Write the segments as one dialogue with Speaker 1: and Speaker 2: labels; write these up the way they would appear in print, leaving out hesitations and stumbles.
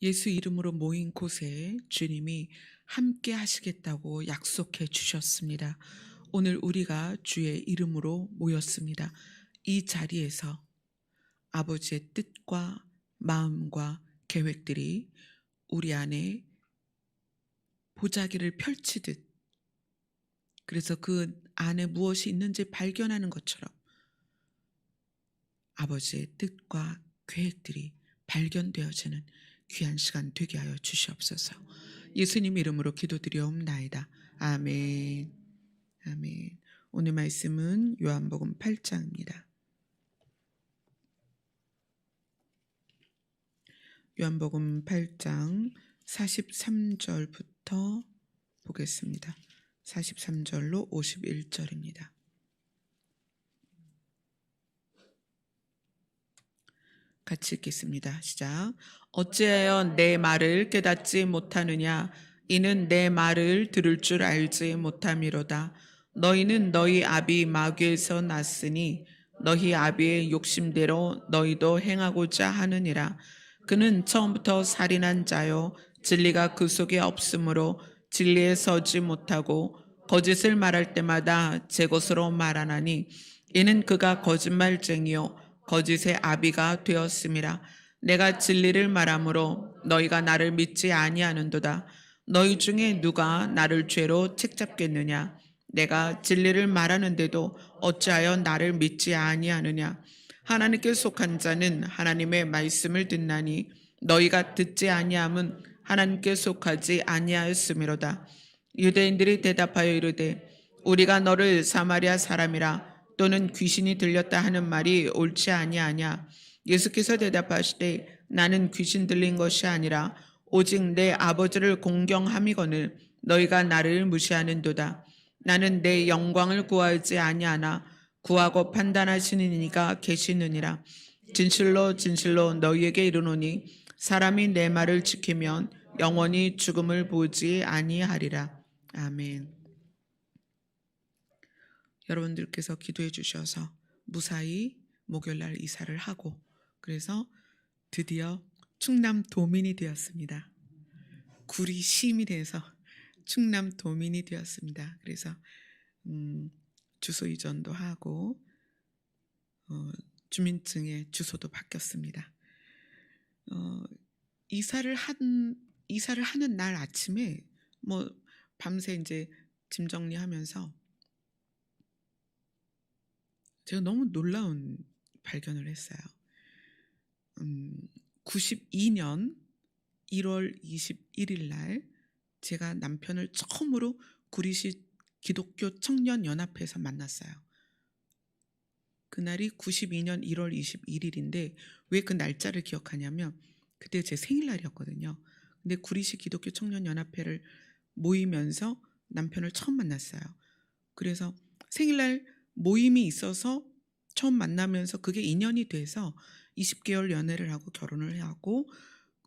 Speaker 1: 예수 이름으로 모인 곳에 주님이 함께 하시겠다고 약속해 주셨습니다. 오늘 우리가 주의 이름으로 모였습니다. 이 자리에서 아버지의 뜻과 마음과 계획들이 우리 안에 보자기를 펼치듯, 그래서 그 안에 무엇이 있는지 발견하는 것처럼 아버지의 뜻과 계획들이 발견되어지는 귀한 시간 되게 하여 주시옵소서. 예수님 이름으로 기도드리옵나이다. 아멘. 아멘. 오늘 말씀은 요한복음 8장입니다. 요한복음 8장 43절부터 보겠습니다. 43절로 51절입니다. 같이 읽겠습니다. 시작. 어찌하여 내 말을 깨닫지 못하느냐? 이는 내 말을 들을 줄 알지 못함이로다. 너희는 너희 아비 마귀에서 났으니 너희 아비의 욕심대로 너희도 행하고자 하느니라. 그는 처음부터 살인한 자요 진리가 그 속에 없으므로 진리에 서지 못하고 거짓을 말할 때마다 제 것으로 말하나니 이는 그가 거짓말쟁이요 거짓의 아비가 되었음이라. 내가 진리를 말하므로 너희가 나를 믿지 아니하는도다. 너희 중에 누가 나를 죄로 책잡겠느냐? 내가 진리를 말하는데도 어찌하여 나를 믿지 아니하느냐? 하나님께 속한 자는 하나님의 말씀을 듣나니 너희가 듣지 아니함은 하나님께 속하지 아니하였음이로다. 유대인들이 대답하여 이르되 우리가 너를 사마리아 사람이라 또는 귀신이 들렸다 하는 말이 옳지 아니하냐? 예수께서 대답하시되 나는 귀신 들린 것이 아니라 오직 내 아버지를 공경함이거늘 너희가 나를 무시하는도다. 나는 내 영광을 구하지 아니하나 구하고 판단하시는 이가 계시느니라. 진실로 진실로 너희에게 이르노니 사람이 내 말을 지키면 영원히 죽음을 보지 아니하리라. 아멘. 여러분들께서 기도해 주셔서 무사히 목요일날 이사를 하고, 그래서 드디어 충남도민이 되었습니다. 구리 시민이 돼서 충남도민이 되었습니다. 그래서 주소 이전도 하고 주민증의 주소도 바뀌었습니다. 이사를 하는 날 아침에 밤새 이제 짐 정리하면서 제가 너무 놀라운 발견을 했어요. 92년 1월 21일 날 제가 남편을 처음으로 구리시 기독교 청년연합회에서 만났어요. 그날이 92년 1월 21일인데 왜 그 날짜를 기억하냐면 그때 제 생일날이었거든요. 근데 구리시 기독교 청년연합회를 모이면서 남편을 처음 만났어요. 그래서 생일날 모임이 있어서 처음 만나면서 그게 인연이 돼서 20개월 연애를 하고 결혼을 하고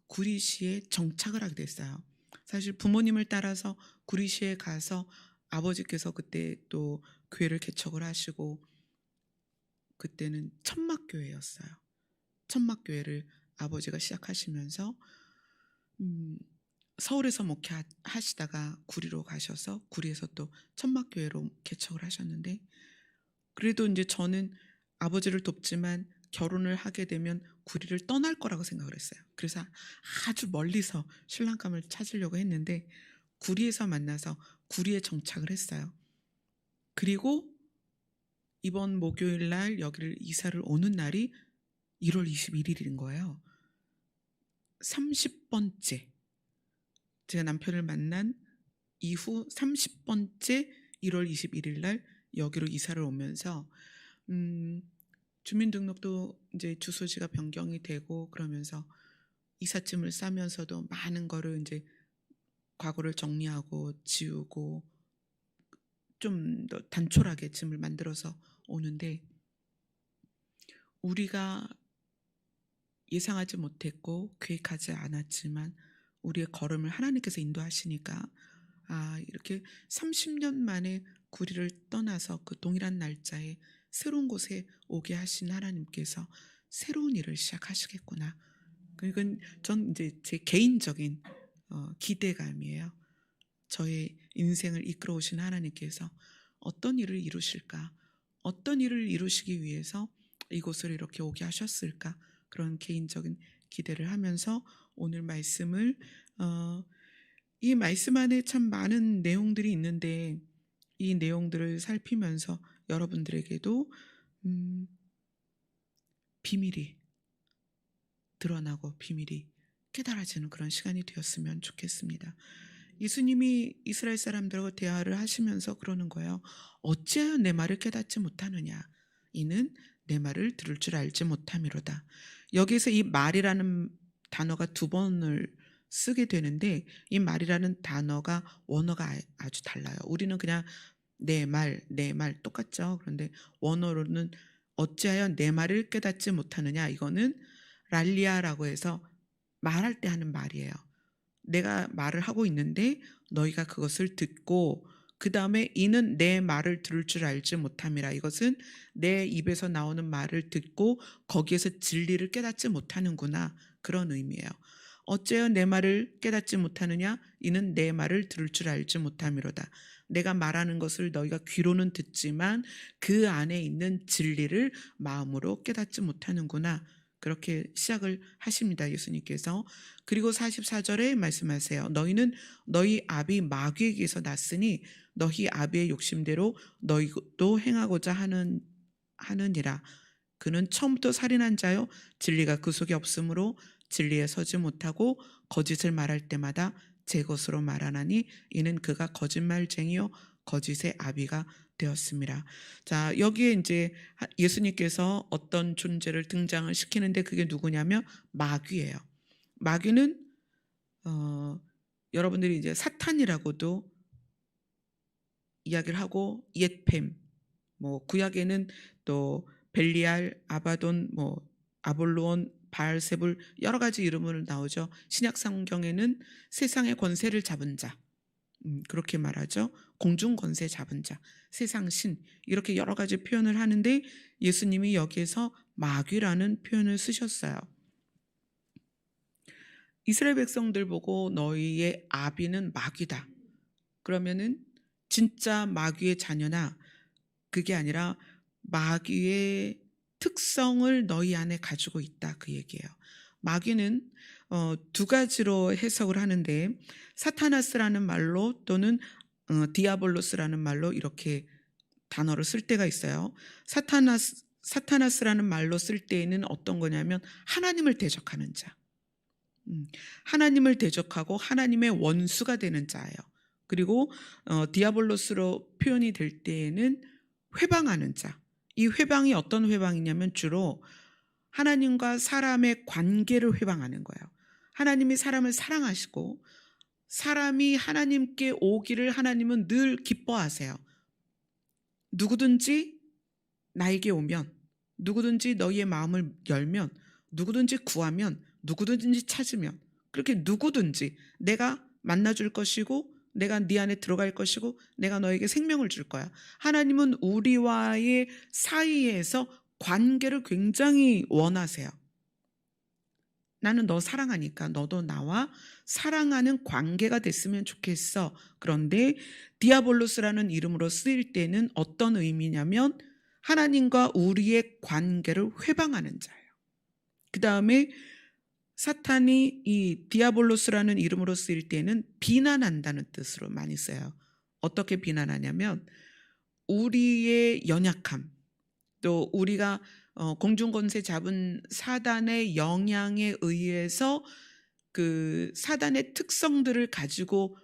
Speaker 1: 구리시에 정착을 하게 됐어요. 사실 부모님을 따라서 구리시에 가서 아버지께서 그때 또 교회를 개척을 하시고 그때는 천막교회였어요. 천막교회를 아버지가 시작하시면서 서울에서 목회하시다가 구리로 가셔서 구리에서 또 천막교회로 개척을 하셨는데, 그래도 이제 저는 아버지를 돕지만 결혼을 하게 되면 구리를 떠날 거라고 생각을 했어요. 그래서 아주 멀리서 신랑감을 찾으려고 했는데 구리에서 만나서 구리에 정착을 했어요. 그리고 이번 목요일 날 여기를 이사를 오는 날이 1월 21일인 거예요. 30번째, 제가 남편을 만난 이후 30번째 1월 21일 날 여기로 이사를 오면서 주민등록도 이제 주소지가 변경이 되고 그러면서 이삿짐을 싸면서도 많은 거를 이제 과거를 정리하고 지우고 좀 더 단촐하게 짐을 만들어서 오는데, 우리가 예상하지 못했고 계획하지 않았지만 우리의 걸음을 하나님께서 인도하시니까 이렇게 30년 만에 구리를 떠나서 그 동일한 날짜에 새로운 곳에 오게 하신 하나님께서 새로운 일을 시작하시겠구나. 그건 전 이제 제 개인적인 기대감이에요. 저의 인생을 이끌어 오신 하나님께서 어떤 일을 이루실까? 어떤 일을 이루시기 위해서 이곳을 이렇게 오게 하셨을까? 그런 개인적인 기대를 하면서 오늘 말씀을 이 말씀 안에 참 많은 내용들이 있는데 이 내용들을 살피면서 여러분들에게도 비밀이 드러나고 비밀이 깨달아지는 그런 시간이 되었으면 좋겠습니다. 예수님이 이스라엘 사람들하고 대화를 하시면서 그러는 거예요. 어찌하여 내 말을 깨닫지 못하느냐? 이는 내 말을 들을 줄 알지 못함이로다. 여기서 이 말이라는 단어가 두 번을 쓰게 되는데 이 말이라는 단어가 원어가 아주 달라요. 우리는 그냥 내 말 똑같죠. 그런데 원어로는 어찌하여 내 말을 깨닫지 못하느냐? 이거는 랄리아라고 해서 말할 때 하는 말이에요. 내가 말을 하고 있는데 너희가 그것을 듣고 그 다음에 이는 내 말을 들을 줄 알지 못함이라. 이것은 내 입에서 나오는 말을 듣고 거기에서 진리를 깨닫지 못하는구나. 그런 의미예요. 어째여 내 말을 깨닫지 못하느냐? 이는 내 말을 들을 줄 알지 못함이로다. 내가 말하는 것을 너희가 귀로는 듣지만 그 안에 있는 진리를 마음으로 깨닫지 못하는구나. 그렇게 시작을 하십니다. 예수님께서. 그리고 44절에 말씀하세요. 너희는 너희 아비 마귀에게서 났으니 너희 아비의 욕심대로 너희도 행하고자 하느니라. 그는 처음부터 살인한 자요 진리가 그 속에 없으므로 진리에 서지 못하고 거짓을 말할 때마다 제 것으로 말하나니 이는 그가 거짓말쟁이요 거짓의 아비가 되었습니다. 자, 여기에 이제 예수님께서 어떤 존재를 등장을 시키는데 그게 누구냐면 마귀예요. 마귀는 여러분들이 이제 사탄이라고도 이야기를 하고 옛뱀, 뭐 구약에는 또 벨리알, 아바돈, 뭐 아볼로온, 바알세불 여러 가지 이름으로 나오죠. 신약 성경에는 세상의 권세를 잡은 자, 그렇게 말하죠. 공중 권세 잡은 자, 세상 신 이렇게 여러 가지 표현을 하는데 예수님이 여기에서 마귀라는 표현을 쓰셨어요. 이스라엘 백성들 보고 너희의 아비는 마귀다. 그러면은 진짜 마귀의 자녀나 그게 아니라 마귀의 특성을 너희 안에 가지고 있다 그 얘기예요. 마귀는 두 가지로 해석을 하는데 사타나스라는 말로 또는 디아볼로스라는 말로 이렇게 단어를 쓸 때가 있어요. 사타나스라는 말로 쓸 때에는 어떤 거냐면 하나님을 대적하는 자. 하나님을 대적하고 하나님의 원수가 되는 자예요. 그리고 디아볼로스로 표현이 될 때에는 회방하는 자. 이 회방이 어떤 회방이냐면 주로 하나님과 사람의 관계를 회방하는 거예요. 하나님이 사람을 사랑하시고 사람이 하나님께 오기를 하나님은 늘 기뻐하세요. 누구든지 나에게 오면, 누구든지 너희의 마음을 열면, 누구든지 구하면, 누구든지 찾으면, 그렇게 누구든지 내가 만나줄 것이고 내가 네 안에 들어갈 것이고 내가 너에게 생명을 줄 거야. 하나님은 우리와의 사이에서 관계를 굉장히 원하세요. 나는 너 사랑하니까 너도 나와 사랑하는 관계가 됐으면 좋겠어. 그런데 디아볼로스라는 이름으로 쓰일 때는 어떤 의미냐면 하나님과 우리의 관계를 회방하는 자예요. 그 다음에 사탄이 이 디아볼로스라는 이름으로 쓰일 때는 비난한다는 뜻으로 많이 써요. 어떻게 비난하냐면 우리의 연약함, 또 우리가 공중권세 잡은 사단의 영향에 의해서 그 사단의 특성들을 가지고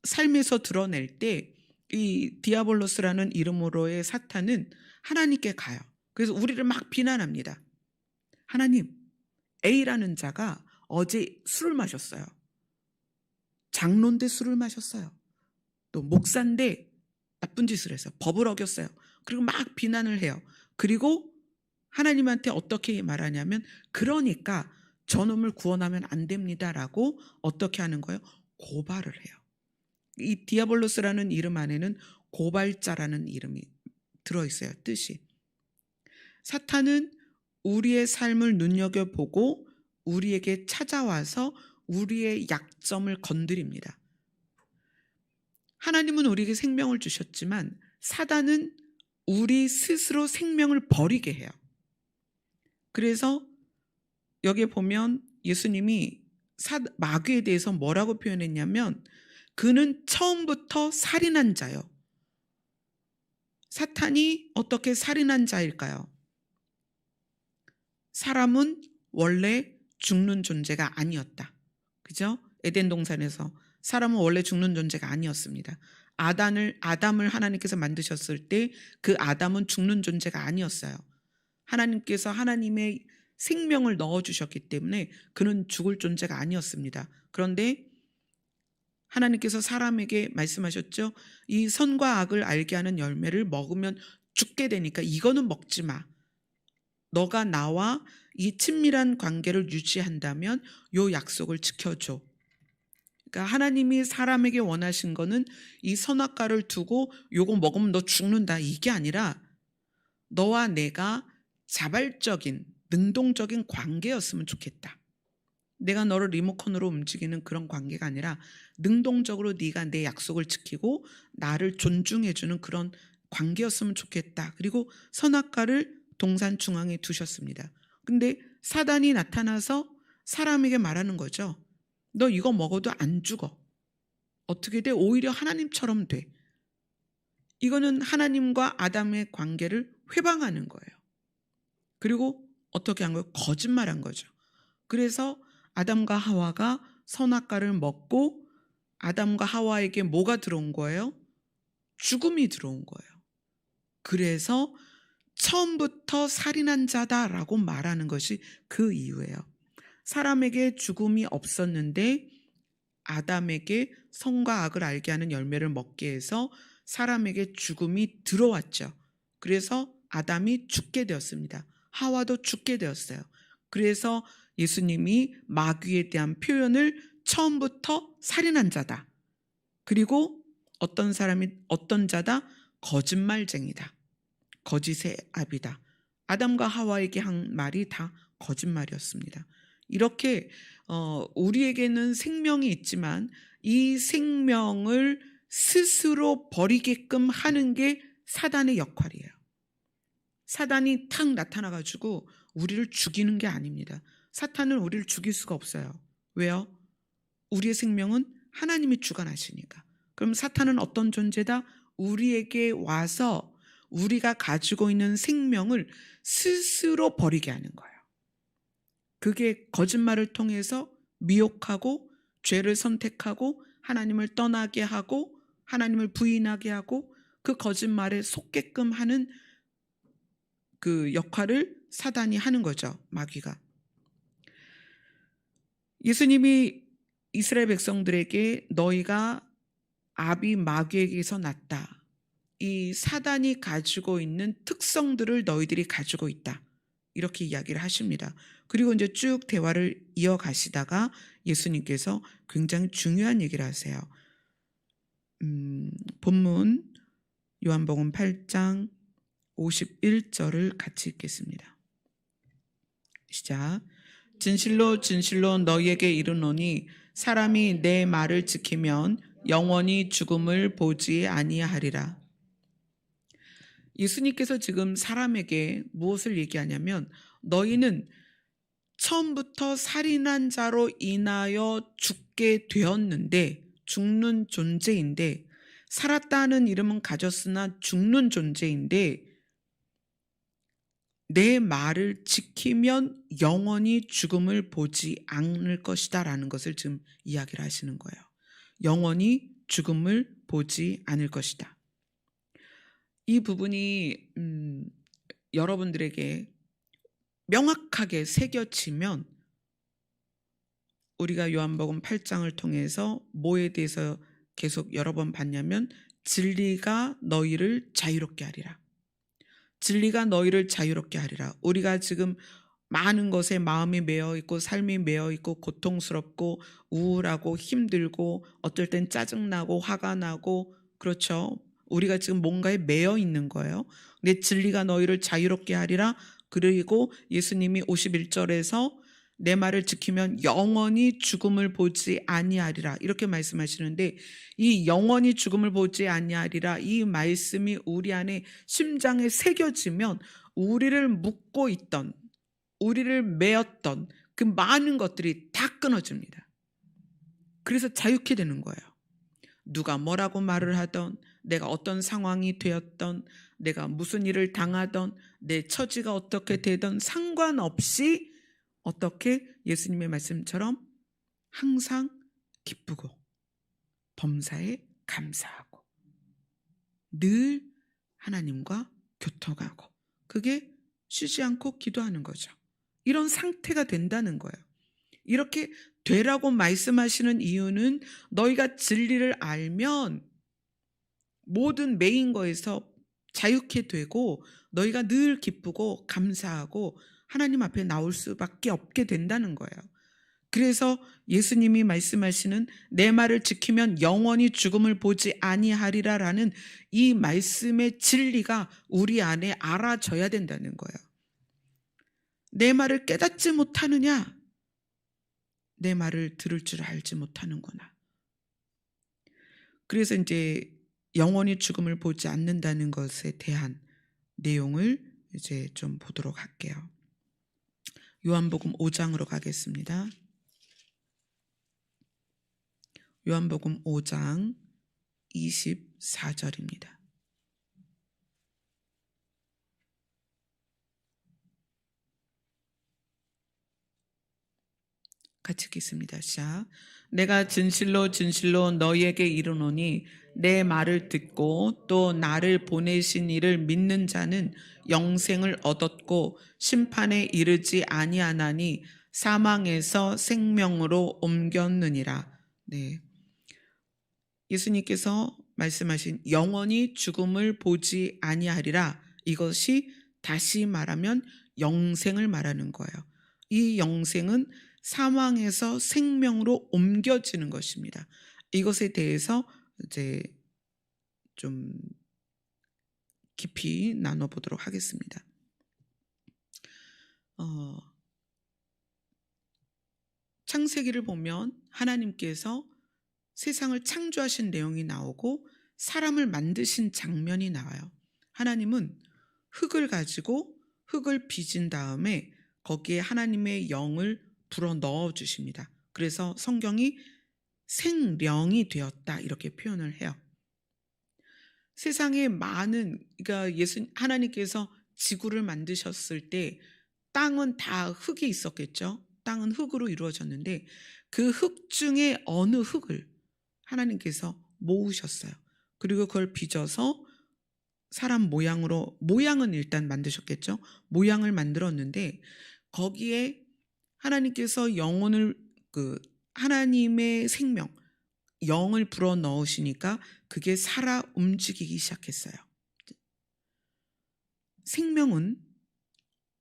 Speaker 1: 삶에서 드러낼 때 이 디아볼로스라는 이름으로의 사탄은 하나님께 가요. 그래서 우리를 막 비난합니다. 하나님, A라는 자가 어제 술을 마셨어요. 장로인데 술을 마셨어요. 또 목사인데 나쁜 짓을 해서 법을 어겼어요. 그리고 막 비난을 해요. 그리고 하나님한테 어떻게 말하냐면 그러니까 저놈을 구원하면 안 됩니다라고 어떻게 하는 거예요? 고발을 해요. 이 디아볼로스라는 이름 안에는 고발자라는 이름이 들어있어요. 뜻이. 사탄은 우리의 삶을 눈여겨보고 우리에게 찾아와서 우리의 약점을 건드립니다. 하나님은 우리에게 생명을 주셨지만 사단은 우리 스스로 생명을 버리게 해요. 그래서 여기에 보면 예수님이 마귀에 대해서 뭐라고 표현했냐면 그는 처음부터 살인한 자요. 사탄이 어떻게 살인한 자일까요? 사람은 원래 죽는 존재가 아니었다. 그죠? 에덴 동산에서 사람은 원래 죽는 존재가 아니었습니다. 아담을 하나님께서 만드셨을 때 그 아담은 죽는 존재가 아니었어요. 하나님께서 하나님의 생명을 넣어주셨기 때문에 그는 죽을 존재가 아니었습니다. 그런데 하나님께서 사람에게 말씀하셨죠. 이 선과 악을 알게 하는 열매를 먹으면 죽게 되니까 이거는 먹지 마. 너가 나와 이 친밀한 관계를 유지한다면 요 약속을 지켜줘. 그러니까 하나님이 사람에게 원하신 거는 이 선악과를 두고 요거 먹으면 너 죽는다 이게 아니라 너와 내가 자발적인 능동적인 관계였으면 좋겠다. 내가 너를 리모컨으로 움직이는 그런 관계가 아니라 능동적으로 네가 내 약속을 지키고 나를 존중해주는 그런 관계였으면 좋겠다. 그리고 선악과를 동산 중앙에 두셨습니다. 근데 사단이 나타나서 사람에게 말하는 거죠. 너 이거 먹어도 안 죽어. 어떻게 돼? 오히려 하나님처럼 돼. 이거는 하나님과 아담의 관계를 회방하는 거예요. 그리고 어떻게 한 거예요? 거짓말한 거죠. 그래서 아담과 하와가 선악과를 먹고 아담과 하와에게 뭐가 들어온 거예요? 죽음이 들어온 거예요. 그래서 처음부터 살인한 자다라고 말하는 것이 그 이유예요. 사람에게 죽음이 없었는데 아담에게 선과 악을 알게 하는 열매를 먹게 해서 사람에게 죽음이 들어왔죠. 그래서 아담이 죽게 되었습니다. 하와도 죽게 되었어요. 그래서 예수님이 마귀에 대한 표현을 처음부터 살인한 자다. 그리고 어떤 자다? 거짓말쟁이다. 거짓의 아비다. 아담과 하와에게 한 말이 다 거짓말이었습니다. 이렇게 우리에게는 생명이 있지만 이 생명을 스스로 버리게끔 하는 게 사단의 역할이에요. 사단이 탁 나타나가지고 우리를 죽이는 게 아닙니다. 사탄은 우리를 죽일 수가 없어요. 왜요? 우리의 생명은 하나님이 주관하시니까. 그럼 사탄은 어떤 존재다? 우리에게 와서 우리가 가지고 있는 생명을 스스로 버리게 하는 거예요. 그게 거짓말을 통해서 미혹하고 죄를 선택하고 하나님을 떠나게 하고 하나님을 부인하게 하고 그 거짓말에 속게끔 하는 그 역할을 사단이 하는 거죠. 마귀가. 예수님이 이스라엘 백성들에게 너희가 아비 마귀에게서 났다. 이 사단이 가지고 있는 특성들을 너희들이 가지고 있다. 이렇게 이야기를 하십니다. 그리고 이제 쭉 대화를 이어가시다가 예수님께서 굉장히 중요한 얘기를 하세요. 본문 요한복음 8장 51절을 같이 읽겠습니다. 시작. 진실로 진실로 너희에게 이르노니 사람이 내 말을 지키면 영원히 죽음을 보지 아니하리라. 예수님께서 지금 사람에게 무엇을 얘기하냐면 너희는 처음부터 살인한 자로 인하여 죽게 되었는데 죽는 존재인데 살았다는 이름은 가졌으나 죽는 존재인데 내 말을 지키면 영원히 죽음을 보지 않을 것이다 라는 것을 지금 이야기를 하시는 거예요. 영원히 죽음을 보지 않을 것이다. 이 부분이 여러분들에게 명확하게 새겨지면 우리가 요한복음 8장을 통해서 뭐에 대해서 계속 여러 번 봤냐면 진리가 너희를 자유롭게 하리라. 진리가 너희를 자유롭게 하리라. 우리가 지금 많은 것에 마음이 매여 있고 삶이 매여 있고 고통스럽고 우울하고 힘들고 어떨 땐 짜증나고 화가 나고 그렇죠. 우리가 지금 뭔가에 매여 있는 거예요. 근데 진리가 너희를 자유롭게 하리라. 그리고 예수님이 51절에서 내 말을 지키면 영원히 죽음을 보지 아니하리라 이렇게 말씀하시는데, 이 영원히 죽음을 보지 아니하리라 이 말씀이 우리 안에 심장에 새겨지면 우리를 묶고 있던, 우리를 메었던 그 많은 것들이 다 끊어집니다. 그래서 자유케 되는 거예요. 누가 뭐라고 말을 하던, 내가 어떤 상황이 되었던, 내가 무슨 일을 당하던, 내 처지가 어떻게 되던 상관없이 어떻게 예수님의 말씀처럼 항상 기쁘고 범사에 감사하고 늘 하나님과 교통하고, 그게 쉬지 않고 기도하는 거죠. 이런 상태가 된다는 거예요. 이렇게 되라고 말씀하시는 이유는 너희가 진리를 알면 모든 매인 거에서 자유케 되고 너희가 늘 기쁘고 감사하고 하나님 앞에 나올 수밖에 없게 된다는 거예요. 그래서 예수님이 말씀하시는 내 말을 지키면 영원히 죽음을 보지 아니하리라라는 이 말씀의 진리가 우리 안에 알아져야 된다는 거예요. 내 말을 깨닫지 못하느냐? 내 말을 들을 줄 알지 못하는구나. 그래서 이제 영원히 죽음을 보지 않는다는 것에 대한 내용을 이제 좀 보도록 할게요. 요한복음 5장으로 가겠습니다. 요한복음 5장 24절입니다. 같이 읽겠습니다. 시작. 내가 진실로 진실로 너희에게 이르노니 내 말을 듣고 또 나를 보내신 이를 믿는 자는 영생을 얻었고 심판에 이르지 아니하나니 사망에서 생명으로 옮겼느니라. 네. 예수님께서 말씀하신 영원히 죽음을 보지 아니하리라, 이것이 다시 말하면 영생을 말하는 거예요. 이 영생은 사망에서 생명으로 옮겨지는 것입니다. 이것에 대해서 이제 좀 깊이 나눠보도록 하겠습니다. 창세기를 보면 하나님께서 세상을 창조하신 내용이 나오고 사람을 만드신 장면이 나와요. 하나님은 흙을 가지고 흙을 빚은 다음에 거기에 하나님의 영을 불어 넣어 주십니다. 그래서 성경이 생령이 되었다 이렇게 표현을 해요. 세상에 많은, 그러니까 하나님께서 지구를 만드셨을 때 땅은 다 흙이 있었겠죠. 땅은 흙으로 이루어졌는데 그 흙 중에 어느 흙을 하나님께서 모으셨어요. 그리고 그걸 빚어서 사람 모양으로, 모양은 일단 만드셨겠죠. 모양을 만들었는데 거기에 하나님께서 영혼을, 하나님의 생명, 영을 불어 넣으시니까 그게 살아 움직이기 시작했어요. 생명은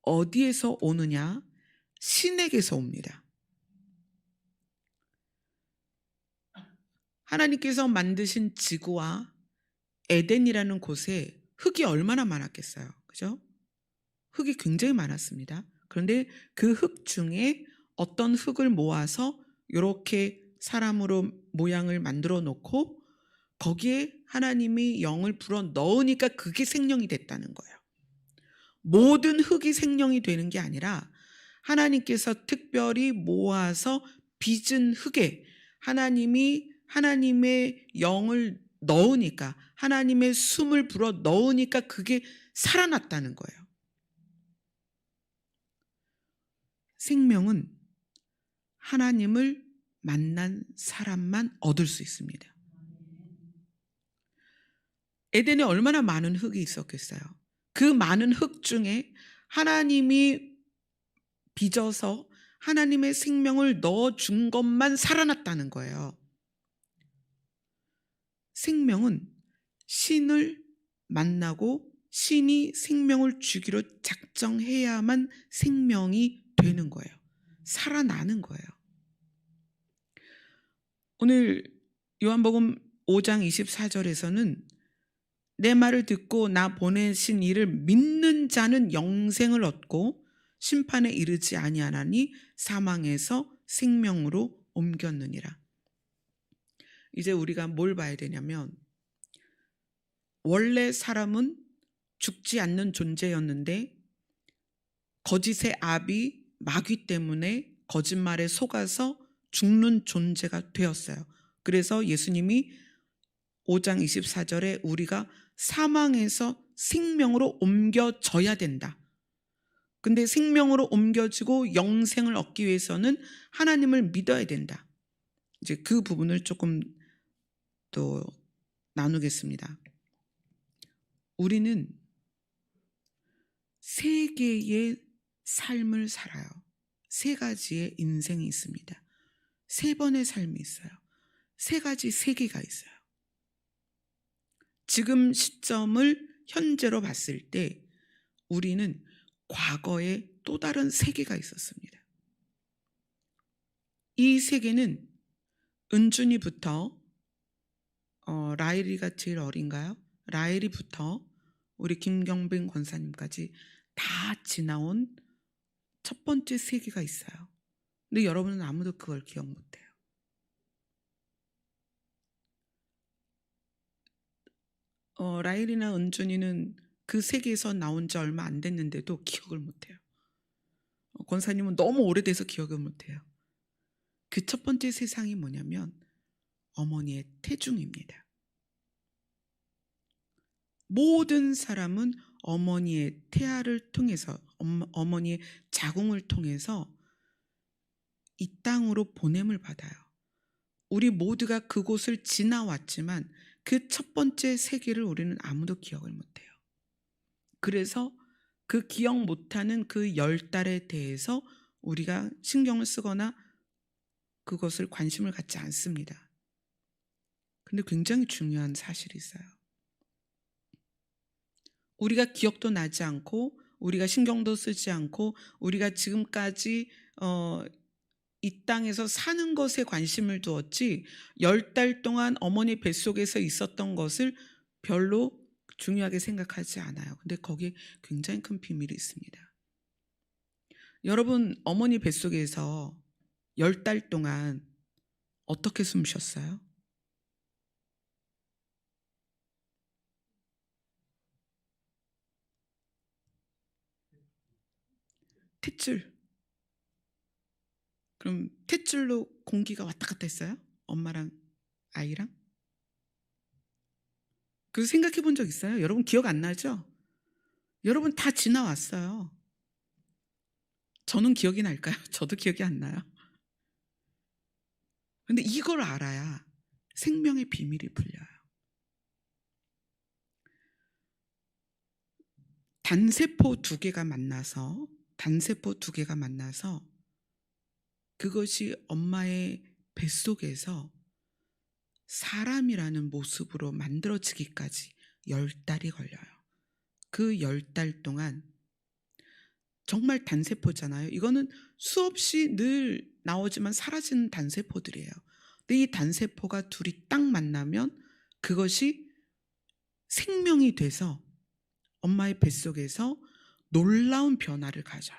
Speaker 1: 어디에서 오느냐? 신에게서 옵니다. 하나님께서 만드신 지구와 에덴이라는 곳에 흙이 얼마나 많았겠어요. 그죠? 흙이 굉장히 많았습니다. 그런데 그 흙 중에 어떤 흙을 모아서 이렇게 사람으로 모양을 만들어 놓고 거기에 하나님이 영을 불어 넣으니까 그게 생명이 됐다는 거예요. 모든 흙이 생명이 되는 게 아니라 하나님께서 특별히 모아서 빚은 흙에 하나님의 영을 넣으니까, 하나님의 숨을 불어 넣으니까 그게 살아났다는 거예요. 생명은 하나님을 만난 사람만 얻을 수 있습니다. 에덴에 얼마나 많은 흙이 있었겠어요. 그 많은 흙 중에 하나님이 빚어서 하나님의 생명을 넣어준 것만 살아났다는 거예요. 생명은 신을 만나고 신이 생명을 주기로 작정해야만 생명이 되는 거예요. 살아나는 거예요. 오늘 요한복음 5장 24절에서는 내 말을 듣고 나 보내신 이를 믿는 자는 영생을 얻고 심판에 이르지 아니하나니 사망에서 생명으로 옮겼느니라. 이제 우리가 뭘 봐야 되냐면, 원래 사람은 죽지 않는 존재였는데 거짓의 압이 마귀 때문에 거짓말에 속아서 죽는 존재가 되었어요. 그래서 예수님이 5장 24절에 우리가 사망에서 생명으로 옮겨져야 된다. 근데 생명으로 옮겨지고 영생을 얻기 위해서는 하나님을 믿어야 된다. 이제 그 부분을 조금 또 나누겠습니다. 우리는 세 개의 삶을 살아요. 세 가지의 인생이 있습니다. 세 번의 삶이 있어요. 세 가지 세계가 있어요. 지금 시점을 현재로 봤을 때 우리는 과거에 또 다른 세계가 있었습니다. 이 세계는 은준이부터 라일이가 제일 어린가요? 라일이부터 우리 김경빈 권사님까지 다 지나온 첫 번째 세계가 있어요. 근데 여러분은 아무도 그걸 기억 못해요. 라일이나 은준이는 그 세계에서 나온 지 얼마 안 됐는데도 기억을 못해요. 권사님은 너무 오래돼서 기억을 못해요. 그 첫 번째 세상이 뭐냐면 어머니의 태중입니다. 모든 사람은 어머니의 태아를 통해서, 어머니의 자궁을 통해서 이 땅으로 보냄을 받아요. 우리 모두가 그곳을 지나왔지만 그 첫 번째 세계를 우리는 아무도 기억을 못해요. 그래서 그 기억 못하는 그 10달에 대해서 우리가 신경을 쓰거나 그것을 관심을 갖지 않습니다. 근데 굉장히 중요한 사실이 있어요. 우리가 기억도 나지 않고 우리가 신경도 쓰지 않고 우리가 지금까지 이 땅에서 사는 것에 관심을 두었지 10달 동안 어머니 뱃속에서 있었던 것을 별로 중요하게 생각하지 않아요. 근데 거기에 굉장히 큰 비밀이 있습니다. 여러분, 어머니 뱃속에서 10달 동안 어떻게 숨 쉬었어요? 탯줄. 그럼 탯줄로 공기가 왔다 갔다 했어요? 엄마랑 아이랑? 그 생각해 본 적 있어요? 여러분 기억 안 나죠? 여러분 다 지나왔어요. 저는 기억이 날까요? 저도 기억이 안 나요. 근데 이걸 알아야 생명의 비밀이 풀려요. 단세포 두 개가 만나서 그것이 엄마의 뱃속에서 사람이라는 모습으로 만들어지기까지 10달이 걸려요. 그 10달 동안 정말 단세포잖아요. 이거는 수없이 늘 나오지만 사라지는 단세포들이에요. 근데 이 단세포가 둘이 딱 만나면 그것이 생명이 돼서 엄마의 뱃속에서 놀라운 변화를 가져요.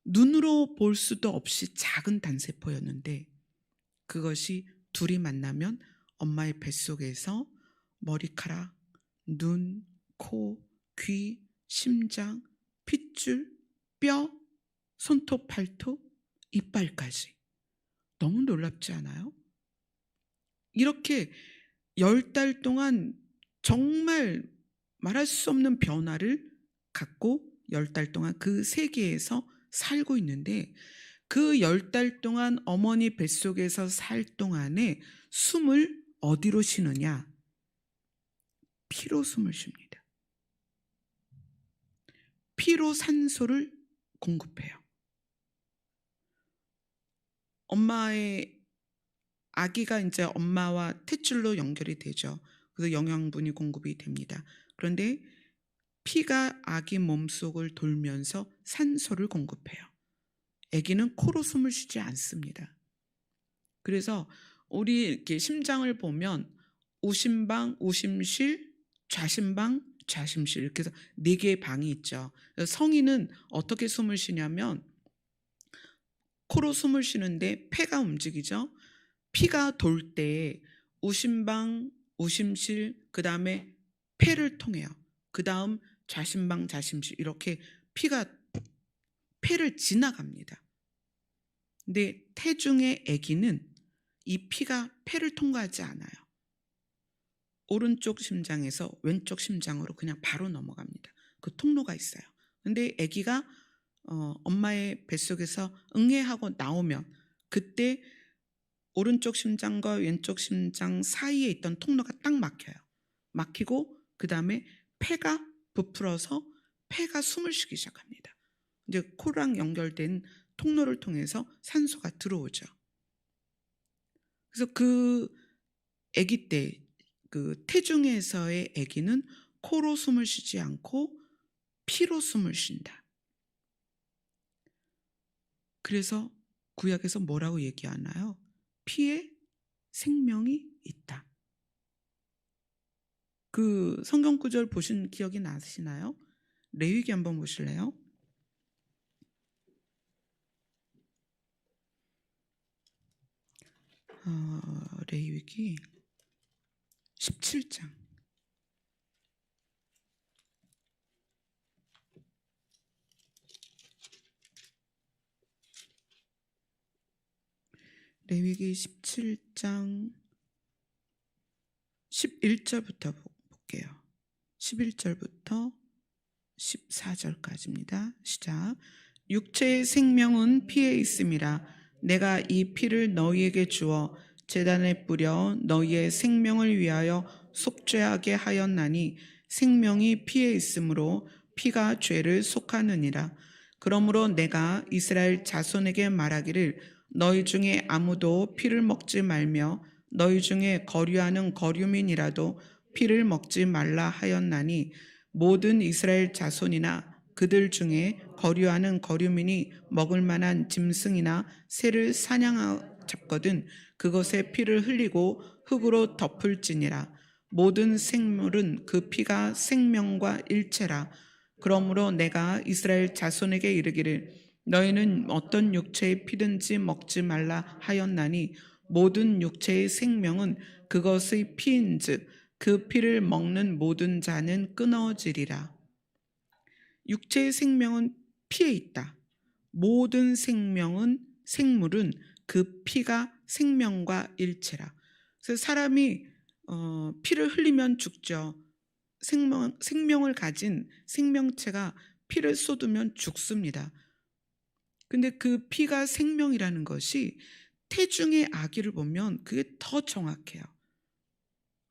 Speaker 1: 눈으로 볼 수도 없이 작은 단세포였는데 그것이 둘이 만나면 엄마의 뱃속에서 머리카락, 눈, 코, 귀, 심장, 핏줄, 뼈, 손톱, 발톱, 이빨까지. 너무 놀랍지 않아요? 이렇게 10달 동안 정말 말할 수 없는 변화를 갖고 10달 동안 그 세계에서 살고 있는데 그 10달 동안 어머니 뱃속에서 살 동안에 숨을 어디로 쉬느냐? 피로 숨을 쉽니다. 피로 산소를 공급해요. 엄마의 아기가 이제 엄마와 탯줄로 연결이 되죠. 그래서 영양분이 공급이 됩니다. 그런데 피가 아기 몸속을 돌면서 산소를 공급해요. 아기는 코로 숨을 쉬지 않습니다. 그래서 우리 이렇게 심장을 보면 우심방, 우심실, 좌심방, 좌심실 이렇게 해서 4개의 방이 있죠. 성인은 어떻게 숨을 쉬냐면 코로 숨을 쉬는데 폐가 움직이죠. 피가 돌 때 우심방, 우심실, 그다음에 폐를 통해요. 그다음 좌심방, 좌심실 이렇게 피가 폐를 지나갑니다. 근데 태중의 아기는 이 피가 폐를 통과하지 않아요. 오른쪽 심장에서 왼쪽 심장으로 그냥 바로 넘어갑니다. 그 통로가 있어요. 근데 아기가 엄마의 뱃속에서 응애하고 나오면 그때 오른쪽 심장과 왼쪽 심장 사이에 있던 통로가 딱 막혀요. 막히고 그다음에 폐가 부풀어서 폐가 숨을 쉬기 시작합니다. 이제 코랑 연결된 통로를 통해서 산소가 들어오죠. 그래서 그 아기 때 그 태중에서의 아기는 코로 숨을 쉬지 않고 피로 숨을 쉰다. 그래서 구약에서 뭐라고 얘기하나요? 피에 생명이 있다. 그 성경 구절 보신 기억이 나시나요? 레위기 한번 보실래요? 레위기 17장. 레위기 17장 11절부터 볼게요. 11절부터 14절까지입니다. 시작. 육체의 생명은 피에 있음이라. 내가 이 피를 너희에게 주어 제단에 뿌려 너희의 생명을 위하여 속죄하게 하였나니 생명이 피에 있으므로 피가 죄를 속하느니라. 그러므로 내가 이스라엘 자손에게 말하기를 너희 중에 아무도 피를 먹지 말며 너희 중에 거류하는 거류민이라도 피를 먹지 말라 하였나니 모든 이스라엘 자손이나 그들 중에 거류하는 거류민이 먹을 만한 짐승이나 새를 잡거든 그것의 피를 흘리고 흙으로 덮을지니라. 모든 생물은 그 피가 생명과 일체라. 그러므로 내가 이스라엘 자손에게 이르기를 너희는 어떤 육체의 피든지 먹지 말라 하였나니 모든 육체의 생명은 그것의 피인즉 그 피를 먹는 모든 자는 끊어지리라. 육체의 생명은 피에 있다. 모든 생물은 그 피가 생명과 일체라. 그래서 사람이 피를 흘리면 죽죠. 생명을 가진 생명체가 피를 쏟으면 죽습니다. 근데 그 피가 생명이라는 것이 태중의 아기를 보면 그게 더 정확해요.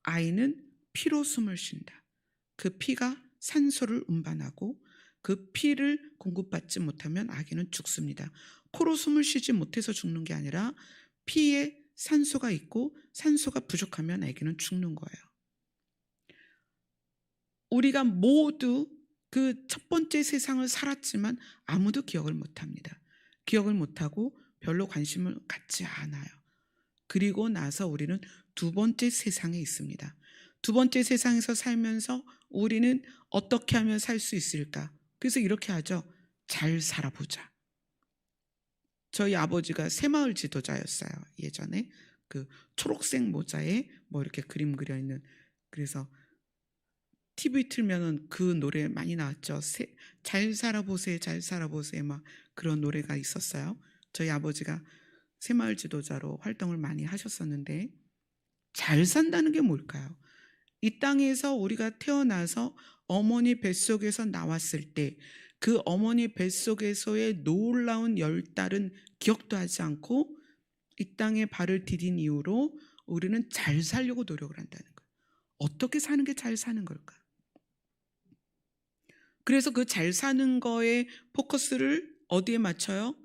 Speaker 1: 아이는 피로 숨을 쉰다. 그 피가 산소를 운반하고 그 피를 공급받지 못하면 아기는 죽습니다. 코로 숨을 쉬지 못해서 죽는 게 아니라 피에 산소가 있고 산소가 부족하면 아기는 죽는 거예요. 우리가 모두 그 첫 번째 세상을 살았지만 아무도 기억을 못합니다. 기억을 못하고 별로 관심을 갖지 않아요. 그리고 나서 우리는 두 번째 세상에 있습니다. 두 번째 세상에서 살면서 우리는 어떻게 하면 살 수 있을까? 그래서 이렇게 하죠. 잘 살아보자. 저희 아버지가 새마을 지도자였어요. 예전에 그 초록색 모자에 뭐 이렇게 그림 그려 있는. 그래서 TV 틀면은 그 노래 많이 나왔죠. 잘 살아보세요, 잘 살아보세요. 막 그런 노래가 있었어요. 저희 아버지가 새마을 지도자로 활동을 많이 하셨었는데 잘 산다는 게 뭘까요? 이 땅에서 우리가 태어나서 어머니 뱃속에서 나왔을 때 그 어머니 뱃속에서의 놀라운 10달은 기억도 하지 않고 이 땅에 발을 디딘 이후로 우리는 잘 살려고 노력을 한다는 거예요. 어떻게 사는 게 잘 사는 걸까? 그래서 그 잘 사는 거에 포커스를 어디에 맞춰요?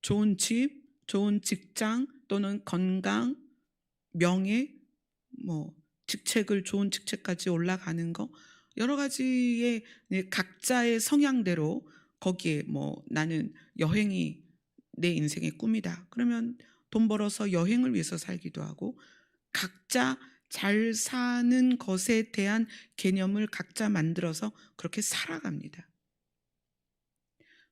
Speaker 1: 좋은 집, 좋은 직장 또는 건강, 명예, 뭐 직책을 좋은 직책까지 올라가는 거 여러 가지의 각자의 성향대로 거기에 뭐 나는 여행이 내 인생의 꿈이다. 그러면 돈 벌어서 여행을 위해서 살기도 하고 각자 잘 사는 것에 대한 개념을 각자 만들어서 그렇게 살아갑니다.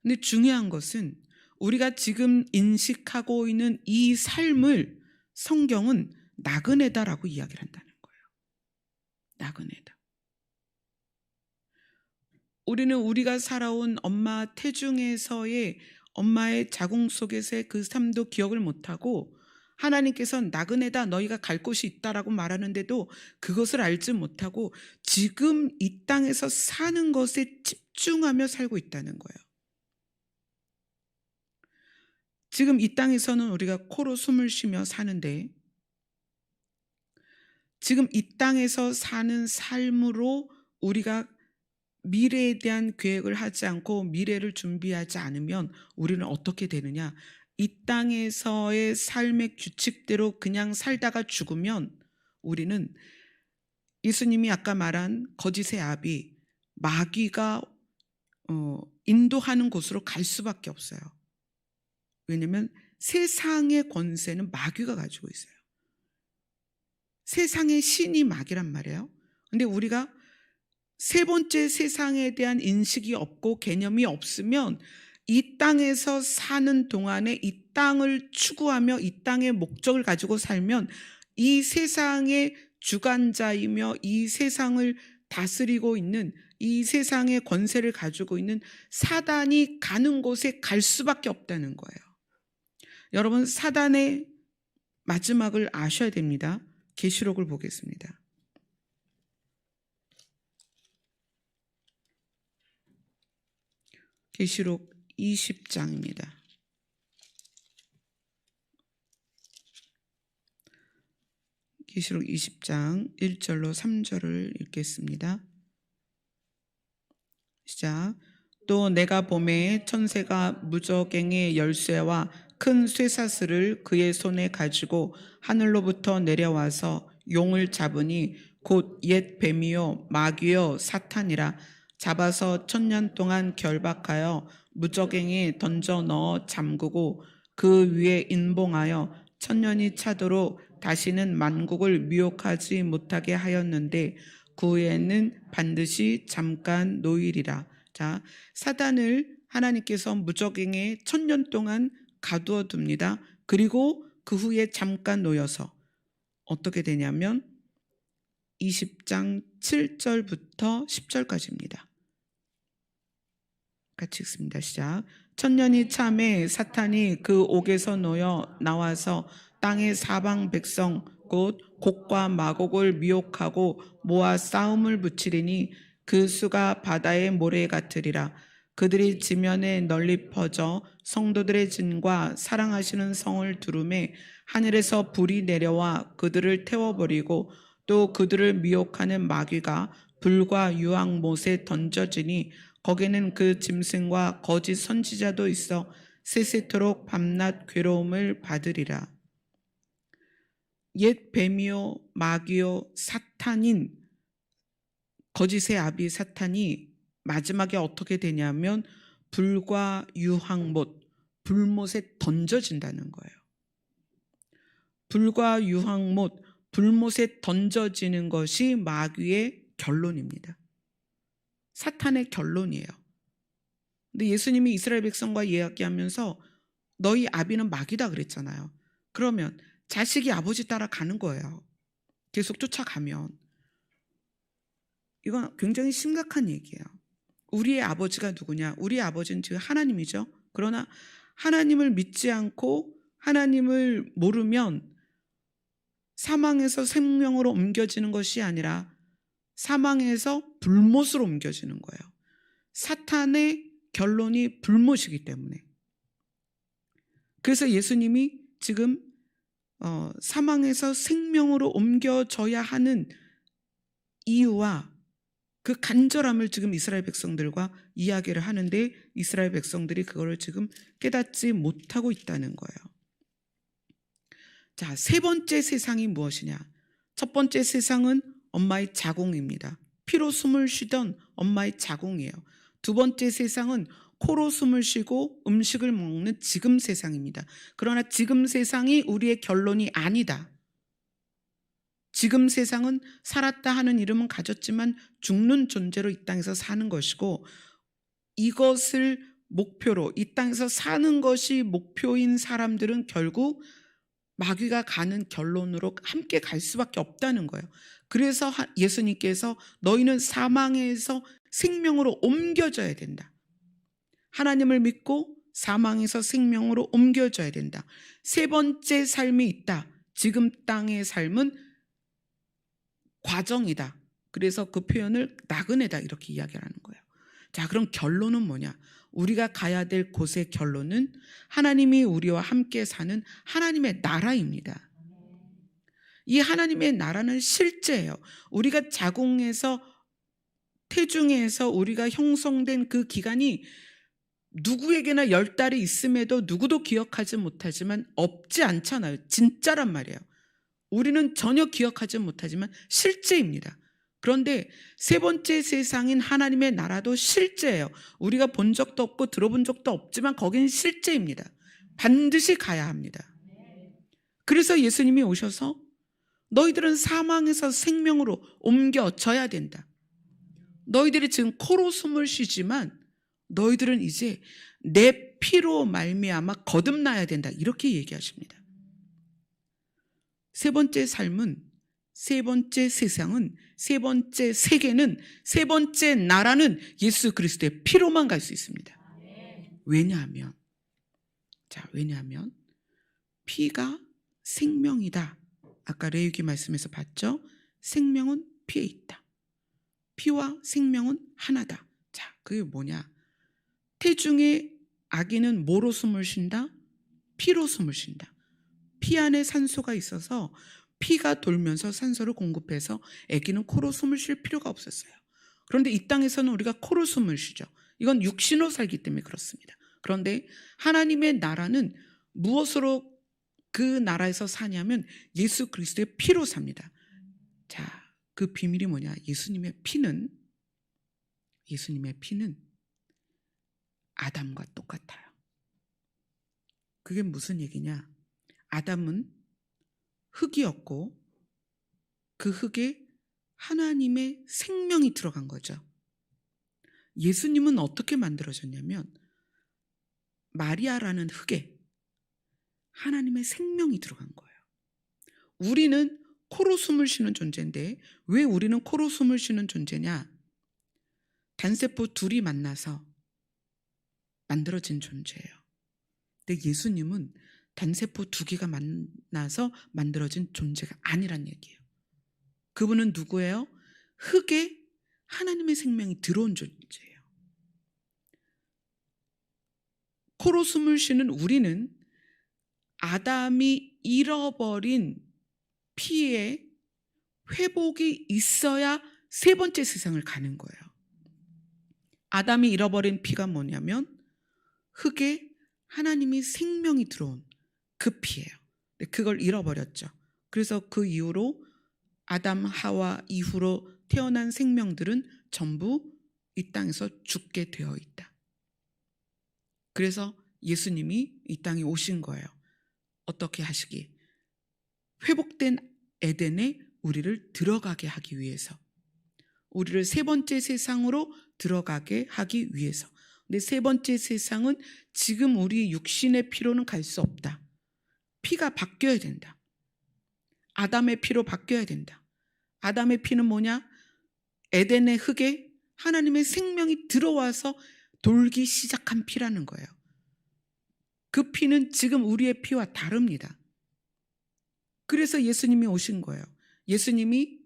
Speaker 1: 근데 중요한 것은 우리가 지금 인식하고 있는 이 삶을 성경은 나그네다라고 이야기를 한다는 거예요. 나그네다. 우리는 우리가 살아온 엄마 태중에서의 엄마의 자궁 속에서의 그 삶도 기억을 못하고 하나님께서 나그네다 너희가 갈 곳이 있다라고 말하는데도 그것을 알지 못하고 지금 이 땅에서 사는 것에 집중하며 살고 있다는 거예요. 지금 이 땅에서는 우리가 코로 숨을 쉬며 사는데 지금 이 땅에서 사는 삶으로 우리가 미래에 대한 계획을 하지 않고 미래를 준비하지 않으면 우리는 어떻게 되느냐? 이 땅에서의 삶의 규칙대로 그냥 살다가 죽으면 우리는 예수님이 아까 말한 거짓의 아비, 마귀가 인도하는 곳으로 갈 수밖에 없어요. 왜냐하면 세상의 권세는 마귀가 가지고 있어요. 세상의 신이 마귀란 말이에요. 근데 우리가 세 번째 세상에 대한 인식이 없고 개념이 없으면 이 땅에서 사는 동안에 이 땅을 추구하며 이 땅의 목적을 가지고 살면 이 세상의 주관자이며 이 세상을 다스리고 있는 이 세상의 권세를 가지고 있는 사단이 가는 곳에 갈 수밖에 없다는 거예요. 여러분, 사단의 마지막을 아셔야 됩니다. 계시록을 보겠습니다. 계시록 20장입니다. 계시록 20장 1절로 3절을 읽겠습니다. 시작. 또 내가 보매 천사가 무저갱의 열쇠와 큰 쇠사슬을 그의 손에 가지고 하늘로부터 내려와서 용을 잡으니 곧 옛 뱀이요 마귀요 사탄이라. 잡아서 1000년 동안 결박하여 무저갱에 던져 넣어 잠그고 그 위에 인봉하여 1000년이 차도록 다시는 만국을 미혹하지 못하게 하였는데 그 후에는 반드시 잠깐 놓이리라. 자, 사단을 하나님께서 무저갱에 1000년 동안 가두어 둡니다. 그리고 그 후에 잠깐 놓여서 어떻게 되냐면 20장 7절부터 10절까지입니다. 같이 읽습니다. 시작. 1000년이 참에 사탄이 그 옥에서 놓여 나와서 땅의 사방 백성 곧 곡과 마곡을 미혹하고 모아 싸움을 붙이리니 그 수가 바다의 모래 같으리라. 그들이 지면에 널리 퍼져 성도들의 진과 사랑하시는 성을 두루매 하늘에서 불이 내려와 그들을 태워버리고 또 그들을 미혹하는 마귀가 불과 유황못에 던져지니 거기는 그 짐승과 거짓 선지자도 있어 세세토록 밤낮 괴로움을 받으리라. 옛 뱀이요 마귀요 사탄인 거짓의 아비 사탄이 마지막에 어떻게 되냐면 불과 유황못, 불못에 던져진다는 거예요. 불과 유황못, 불못에 던져지는 것이 마귀의 결론입니다. 사탄의 결론이에요. 근데 예수님이 이스라엘 백성과 이야기하면서 너희 아비는 마귀다 그랬잖아요. 그러면 자식이 아버지 따라 가는 거예요. 계속 쫓아가면. 이건 굉장히 심각한 얘기예요. 우리의 아버지가 누구냐? 우리의 아버지는 지금 하나님이죠. 그러나 하나님을 믿지 않고 하나님을 모르면 사망에서 생명으로 옮겨지는 것이 아니라 사망에서 불못으로 옮겨지는 거예요. 사탄의 결론이 불못이기 때문에. 그래서 예수님이 지금 사망에서 생명으로 옮겨져야 하는 이유와 그 간절함을 지금 이스라엘 백성들과 이야기를 하는데 이스라엘 백성들이 그거를 지금 깨닫지 못하고 있다는 거예요. 자, 세 번째 세상이 무엇이냐? 첫 번째 세상은 엄마의 자궁입니다. 피로 숨을 쉬던 엄마의 자궁이에요. 두 번째 세상은 코로 숨을 쉬고 음식을 먹는 지금 세상입니다. 그러나 지금 세상이 우리의 결론이 아니다. 지금 세상은 살았다 하는 이름은 가졌지만 죽는 존재로 이 땅에서 사는 것이고, 이것을 목표로 이 땅에서 사는 것이 목표인 사람들은 결국 마귀가 가는 결론으로 함께 갈 수밖에 없다는 거예요. 그래서 예수님께서 너희는 사망에서 생명으로 옮겨져야 된다. 하나님을 믿고 사망에서 생명으로 옮겨져야 된다. 세 번째 삶이 있다. 지금 땅의 삶은 과정이다. 그래서 그 표현을 나그네다 이렇게 이야기하는 거예요. 자, 그럼 결론은 뭐냐? 우리가 가야 될 곳의 결론은 하나님이 우리와 함께 사는 하나님의 나라입니다. 이 하나님의 나라는 실제예요. 우리가 자궁에서 태중에서 우리가 형성된 그 기간이 누구에게나 10달이 있음에도 누구도 기억하지 못하지만 없지 않잖아요. 진짜란 말이에요. 우리는 전혀 기억하지 못하지만 실제입니다. 그런데 세 번째 세상인 하나님의 나라도 실제예요. 우리가 본 적도 없고 들어본 적도 없지만 거기는 실제입니다. 반드시 가야 합니다. 그래서 예수님이 오셔서 너희들은 사망에서 생명으로 옮겨져야 된다. 너희들이 지금 코로 숨을 쉬지만 너희들은 이제 내 피로 말미암아 거듭나야 된다. 이렇게 얘기하십니다. 세 번째 삶은, 세 번째 세상은, 세 번째 세계는, 세 번째 나라는 예수 그리스도의 피로만 갈 수 있습니다. 왜냐하면 피가 생명이다. 아까 레위기 말씀에서 봤죠? 생명은 피에 있다. 피와 생명은 하나다. 자, 그게 뭐냐? 태중의 아기는 뭐로 숨을 쉰다? 피로 숨을 쉰다. 피 안에 산소가 있어서 피가 돌면서 산소를 공급해서 아기는 코로 숨을 쉴 필요가 없었어요. 그런데 이 땅에서는 우리가 코로 숨을 쉬죠. 이건 육신으로 살기 때문에 그렇습니다. 그런데 하나님의 나라는 무엇으로 그 나라에서 사냐면 예수 그리스도의 피로 삽니다. 자, 그 비밀이 뭐냐? 예수님의 피는 아담과 똑같아요. 그게 무슨 얘기냐? 아담은 흙이었고 그 흙에 하나님의 생명이 들어간 거죠. 예수님은 어떻게 만들어졌냐면 마리아라는 흙에 하나님의 생명이 들어간 거예요. 우리는 코로 숨을 쉬는 존재인데 왜 우리는 코로 숨을 쉬는 존재냐? 단세포 둘이 만나서 만들어진 존재예요. 근데 예수님은 단세포 두 개가 만나서 만들어진 존재가 아니란 얘기예요. 그분은 누구예요? 흙에 하나님의 생명이 들어온 존재예요. 코로 숨을 쉬는 우리는 아담이 잃어버린 피의 회복이 있어야 세 번째 세상을 가는 거예요. 아담이 잃어버린 피가 뭐냐면 흙에 하나님이 생명이 들어온 그 피예요. 그걸 잃어버렸죠. 그래서 그 이후로 아담, 하와 이후로 태어난 생명들은 전부 이 땅에서 죽게 되어 있다. 그래서 예수님이 이 땅에 오신 거예요. 어떻게 하시기? 회복된 에덴에 우리를 들어가게 하기 위해서, 우리를 세 번째 세상으로 들어가게 하기 위해서. 근데 세 번째 세상은 지금 우리 육신의 피로는 갈 수 없다. 피가 바뀌어야 된다. 아담의 피로 바뀌어야 된다. 아담의 피는 뭐냐? 에덴의 흙에 하나님의 생명이 들어와서 돌기 시작한 피라는 거예요. 그 피는 지금 우리의 피와 다릅니다. 그래서 예수님이 오신 거예요. 예수님이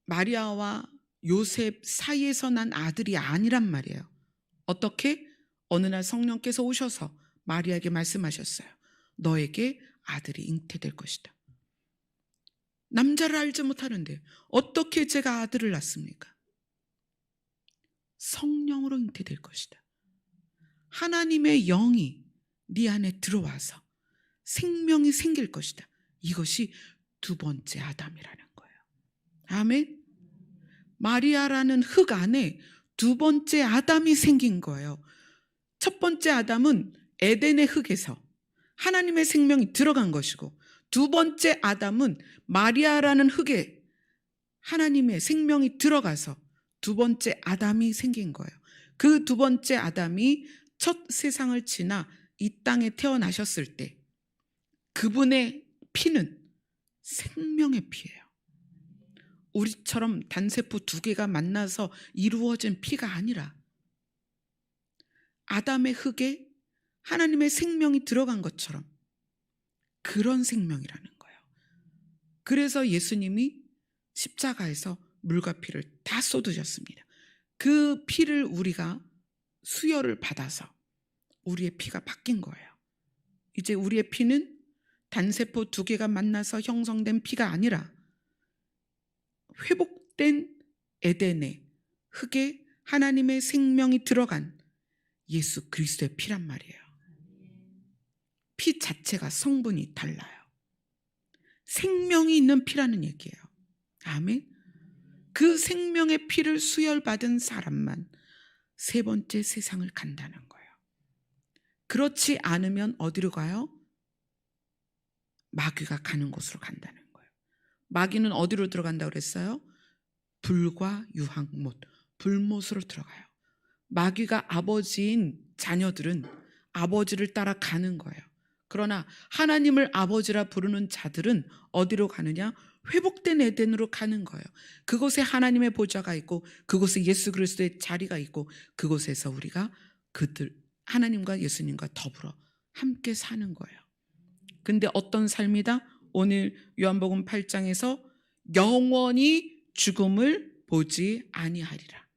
Speaker 1: 마리아와 요셉 사이에서 난 아들이 아니란 말이에요. 어떻게? 어느 날 성령께서 오셔서 마리아에게 말씀하셨어요. 너에게 아들이 잉태될 것이다. 남자를 알지 못하는데 어떻게 제가 아들을 낳습니까? 성령으로 잉태될 것이다. 하나님의 영이 네 안에 들어와서 생명이 생길 것이다. 이것이 두 번째 아담이라는 거예요. 아멘. 마리아라는 흙 안에 두 번째 아담이 생긴 거예요. 첫 번째 아담은 에덴의 흙에서 하나님의 생명이 들어간 것이고, 두 번째 아담은 마리아라는 흙에 하나님의 생명이 들어가서 두 번째 아담이 생긴 거예요. 그 두 번째 아담이 첫 세상을 지나 이 땅에 태어나셨을 때 그분의 피는 생명의 피예요. 우리처럼 단세포 두 개가 만나서 이루어진 피가 아니라 아담의 흙에 하나님의 생명이 들어간 것처럼 그런 생명이라는 거예요. 그래서 예수님이 십자가에서 물과 피를 다 쏟으셨습니다. 그 피를 우리가 수혈을 받아서 우리의 피가 바뀐 거예요. 이제 우리의 피는 단세포 두 개가 만나서 형성된 피가 아니라 회복된 에덴의 흙에 하나님의 생명이 들어간 예수 그리스도의 피란 말이에요. 피 자체가 성분이 달라요. 생명이 있는 피라는 얘기예요. 아멘. 그 생명의 피를 수혈받은 사람만 세 번째 세상을 간다는 거예요. 그렇지 않으면 어디로 가요? 마귀가 가는 곳으로 간다는 거예요. 마귀는 어디로 들어간다고 그랬어요? 불과 유황못, 불못으로 들어가요. 마귀가 아버지인 자녀들은 아버지를 따라 가는 거예요. 그러나 하나님을 아버지라 부르는 자들은 어디로 가느냐? 회복된 에덴으로 가는 거예요. 그곳에 하나님의 보좌가 있고 그곳에 예수 그리스도의 자리가 있고 그곳에서 우리가 하나님과 예수님과 더불어 함께 사는 거예요. 근데 어떤 삶이다? 오늘 요한복음 8장에서 영원히 죽음을 보지 아니하리라.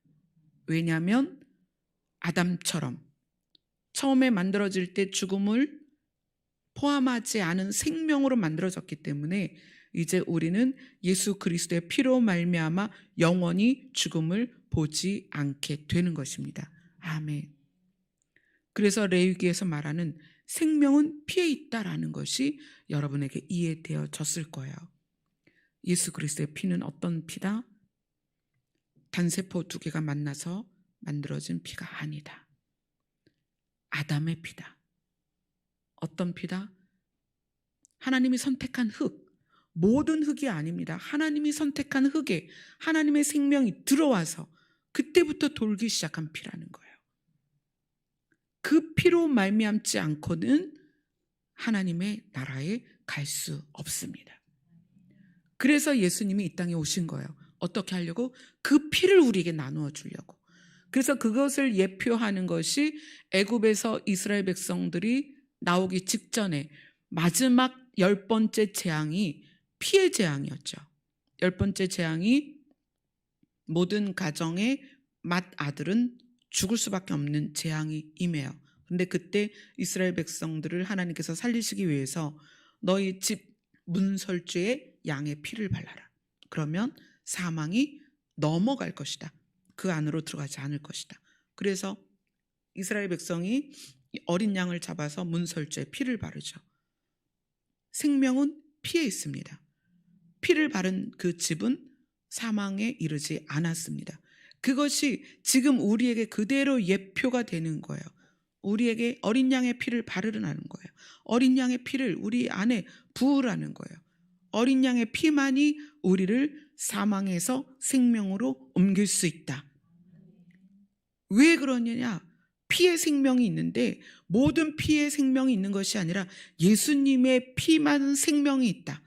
Speaker 1: 왜냐하면 아담처럼 처음에 만들어질 때 죽음을 포함하지 않은 생명으로 만들어졌기 때문에 이제 우리는 예수 그리스도의 피로 말미암아 영원히 죽음을 보지 않게 되는 것입니다. 아멘. 그래서 레위기에서 말하는 생명은 피에 있다라는 것이 여러분에게 이해되어졌을 거예요. 예수 그리스도의 피는 어떤 피다? 단세포 두 개가 만나서 만들어진 피가 아니다. 아담의 피다. 어떤 피다? 하나님이 선택한 흙, 모든 흙이 아닙니다. 하나님이 선택한 흙에 하나님의 생명이 들어와서 그때부터 돌기 시작한 피라는 거예요. 그 피로 말미암지 않고는 하나님의 나라에 갈 수 없습니다. 그래서 예수님이 이 땅에 오신 거예요. 어떻게 하려고? 그 피를 우리에게 나누어 주려고. 그래서 그것을 예표하는 것이 애굽에서 이스라엘 백성들이 나오기 직전에 마지막 10번째 재앙이 피의 재앙이었죠. 10번째 재앙이 모든 가정의 맏아들은 죽을 수밖에 없는 재앙이 임해요. 근데 그때 이스라엘 백성들을 하나님께서 살리시기 위해서 너희 집 문설주에 양의 피를 발라라. 그러면 사망이 넘어갈 것이다. 그 안으로 들어가지 않을 것이다. 그래서 이스라엘 백성이 어린 양을 잡아서 문설주에 피를 바르죠. 생명은 피에 있습니다. 피를 바른 그 집은 사망에 이르지 않았습니다. 그것이 지금 우리에게 그대로 예표가 되는 거예요. 우리에게 어린 양의 피를 바르라는 거예요. 어린 양의 피를 우리 안에 부으라는 거예요. 어린 양의 피만이 우리를 사망에서 생명으로 옮길 수 있다. 왜 그러느냐? 피의 생명이 있는데 모든 피의 생명이 있는 것이 아니라 예수님의 피만 생명이 있다.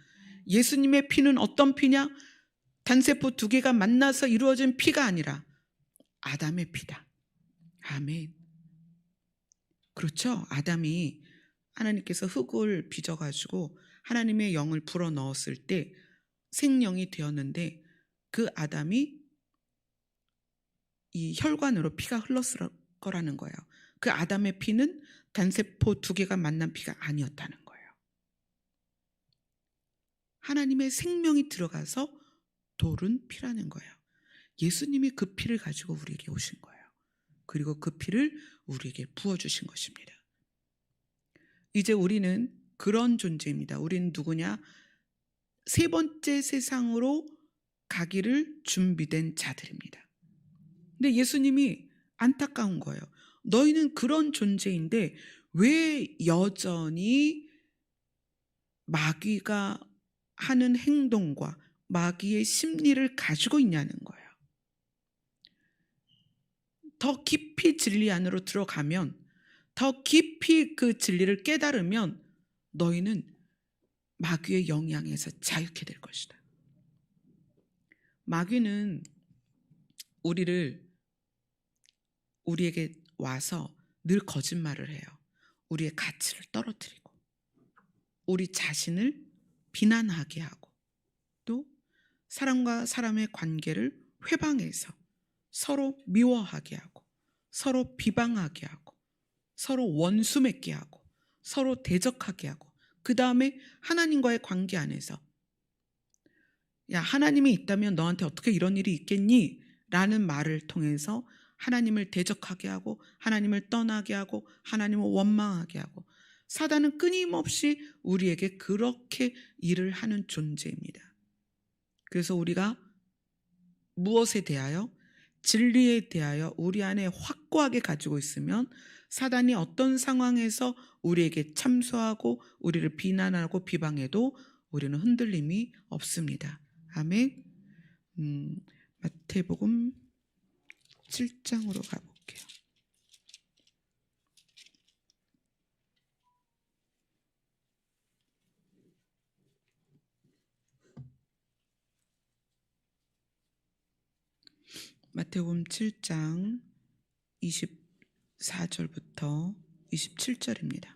Speaker 1: 예수님의 피는 어떤 피냐? 단세포 두 개가 만나서 이루어진 피가 아니라 아담의 피다. 아멘. 그렇죠? 아담이 하나님께서 흙을 빚어가지고 하나님의 영을 불어 넣었을 때 생명이 되었는데 그 아담이 이 혈관으로 피가 흘렀을 거라는 거예요. 그 아담의 피는 단세포 두 개가 만난 피가 아니었다는 거예요. 하나님의 생명이 들어가서 돌은 피라는 거예요. 예수님이 그 피를 가지고 우리에게 오신 거예요. 그리고 그 피를 우리에게 부어주신 것입니다. 이제 우리는 그런 존재입니다. 우리는 누구냐? 세 번째 세상으로 가기를 준비된 자들입니다. 근데 예수님이 안타까운 거예요. 너희는 그런 존재인데 왜 여전히 마귀가 하는 행동과 마귀의 심리를 가지고 있냐는 거예요. 더 깊이 진리 안으로 들어가면, 더 깊이 그 진리를 깨달으면 너희는 마귀의 영향에서 자유케 될 것이다. 마귀는 우리에게 와서 늘 거짓말을 해요. 우리의 가치를 떨어뜨리고, 우리 자신을 비난하게 하고, 또 사람과 사람의 관계를 회방해서 서로 미워하게 하고, 서로 비방하게 하고, 서로 원수 맺게 하고, 서로 대적하게 하고, 그 다음에 하나님과의 관계 안에서 야, 하나님이 있다면 너한테 어떻게 이런 일이 있겠니? 라는 말을 통해서 하나님을 대적하게 하고, 하나님을 떠나게 하고, 하나님을 원망하게 하고, 사단은 끊임없이 우리에게 그렇게 일을 하는 존재입니다. 그래서 우리가 무엇에 대하여? 진리에 대하여 우리 안에 확고하게 가지고 있으면 사단이 어떤 상황에서 우리에게 참소하고 우리를 비난하고 비방해도 우리는 흔들림이 없습니다. 아멘. 마태복음 7장으로 가볼게요. 마태복음 7장 24절부터 27절입니다.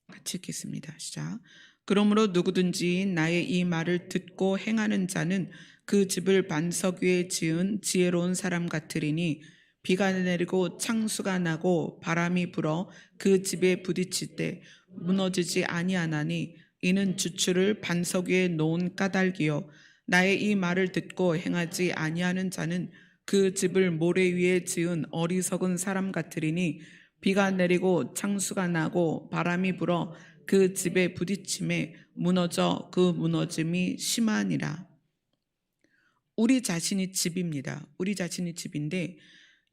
Speaker 1: 같이 읽겠습니다. 시작. 그러므로 누구든지 나의 이 말을 듣고 행하는 자는 그 집을 반석 위에 지은 지혜로운 사람 같으리니 비가 내리고 창수가 나고 바람이 불어 그 집에 부딪힐 때 무너지지 아니하나니 이는 주추를 반석 위에 놓은 까닭이요 나의 이 말을 듣고 행하지 아니하는 자는 그 집을 모래 위에 지은 어리석은 사람 같으리니 비가 내리고 창수가 나고 바람이 불어 그 집에 부딪힘에 무너져 그 무너짐이 심하니라. 우리 자신이 집입니다. 우리 자신이 집인데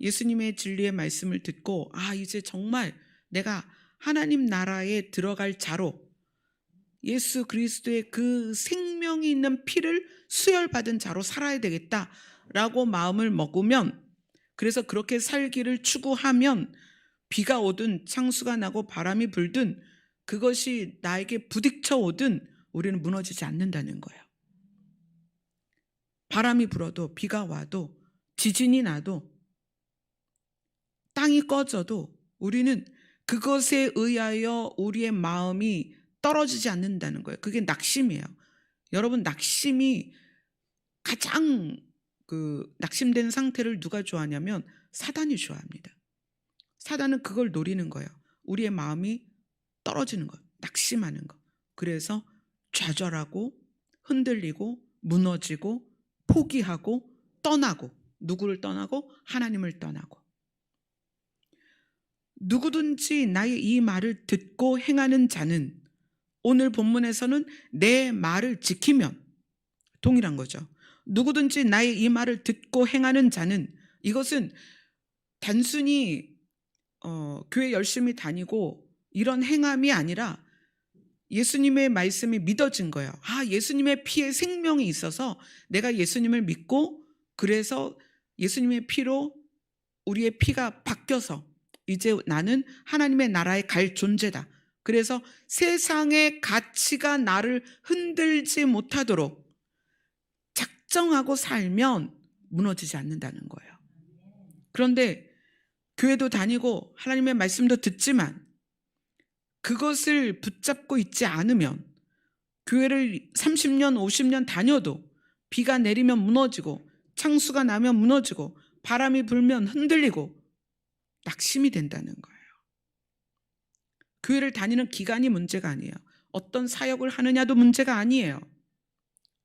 Speaker 1: 예수님의 진리의 말씀을 듣고 이제 정말 내가 하나님 나라에 들어갈 자로 예수 그리스도의 그 생명이 있는 피를 수혈받은 자로 살아야 되겠다라고 마음을 먹으면, 그래서 그렇게 살기를 추구하면 비가 오든 창수가 나고 바람이 불든 그것이 나에게 부딪혀 오든 우리는 무너지지 않는다는 거예요. 바람이 불어도 비가 와도 지진이 나도 땅이 꺼져도 우리는 그것에 의하여 우리의 마음이 떨어지지 않는다는 거예요. 그게 낙심이에요. 여러분, 낙심이 가장 낙심된 상태를 누가 좋아하냐면 사단이 좋아합니다. 사단은 그걸 노리는 거예요. 우리의 마음이 떨어지는 것, 낙심하는 것. 그래서 좌절하고 흔들리고 무너지고 포기하고 떠나고, 누구를 떠나고? 하나님을 떠나고. 누구든지 나의 이 말을 듣고 행하는 자는, 오늘 본문에서는 내 말을 지키면 동일한 거죠. 누구든지 나의 이 말을 듣고 행하는 자는, 이것은 단순히 교회 열심히 다니고 이런 행함이 아니라 예수님의 말씀이 믿어진 거예요. 예수님의 피에 생명이 있어서 내가 예수님을 믿고, 그래서 예수님의 피로 우리의 피가 바뀌어서 이제 나는 하나님의 나라에 갈 존재다. 그래서 세상의 가치가 나를 흔들지 못하도록 작정하고 살면 무너지지 않는다는 거예요. 그런데 교회도 다니고 하나님의 말씀도 듣지만 그것을 붙잡고 있지 않으면 교회를 30년, 50년 다녀도 비가 내리면 무너지고 창수가 나면 무너지고 바람이 불면 흔들리고 낙심이 된다는 거예요. 교회를 다니는 기간이 문제가 아니에요. 어떤 사역을 하느냐도 문제가 아니에요.